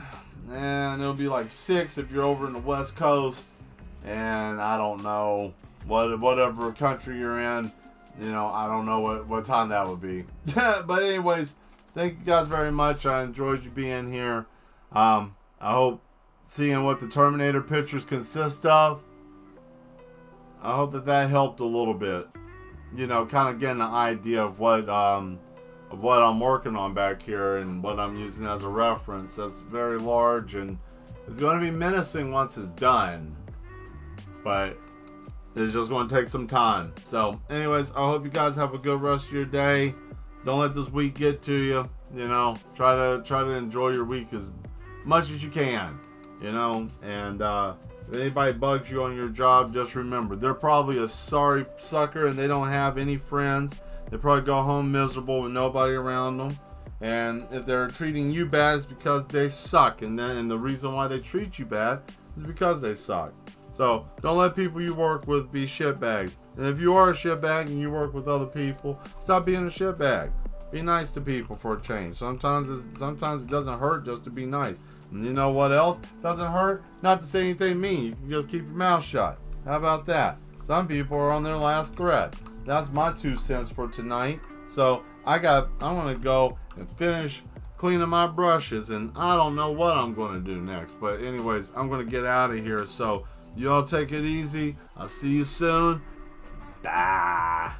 And it'll be like 6 if you're over in the West Coast. And I don't know, whatever country you're in. You know, I don't know what time that would be. But anyways, thank you guys very much. I enjoyed you being here. I hope seeing what the Terminator pictures consist of, I hope that helped a little bit. You know, kind of getting an idea of what I'm working on back here and what I'm using as a reference. That's very large and it's going to be menacing once it's done. But it's just going to take some time. So, anyways, I hope you guys have a good rest of your day. Don't let this week get to you. You know, try to enjoy your week as much as you can. You know, and if anybody bugs you on your job, just remember they're probably a sorry sucker and they don't have any friends. They probably go home miserable with nobody around them. And if they're treating you bad, it's because they suck. And the reason why they treat you bad is because they suck. So don't let people you work with be shitbags. And if you are a shitbag and you work with other people, stop being a shitbag. Be nice to people for a change. Sometimes it doesn't hurt just to be nice. And you know what else doesn't hurt? Not to say anything mean. You can just keep your mouth shut. How about that? Some people are on their last thread. That's my 2 cents for tonight. So I want to go and finish cleaning my brushes, and I don't know what I'm going to do next. But anyways, I'm going to get out of here. So you all take it easy. I'll see you soon. Bye.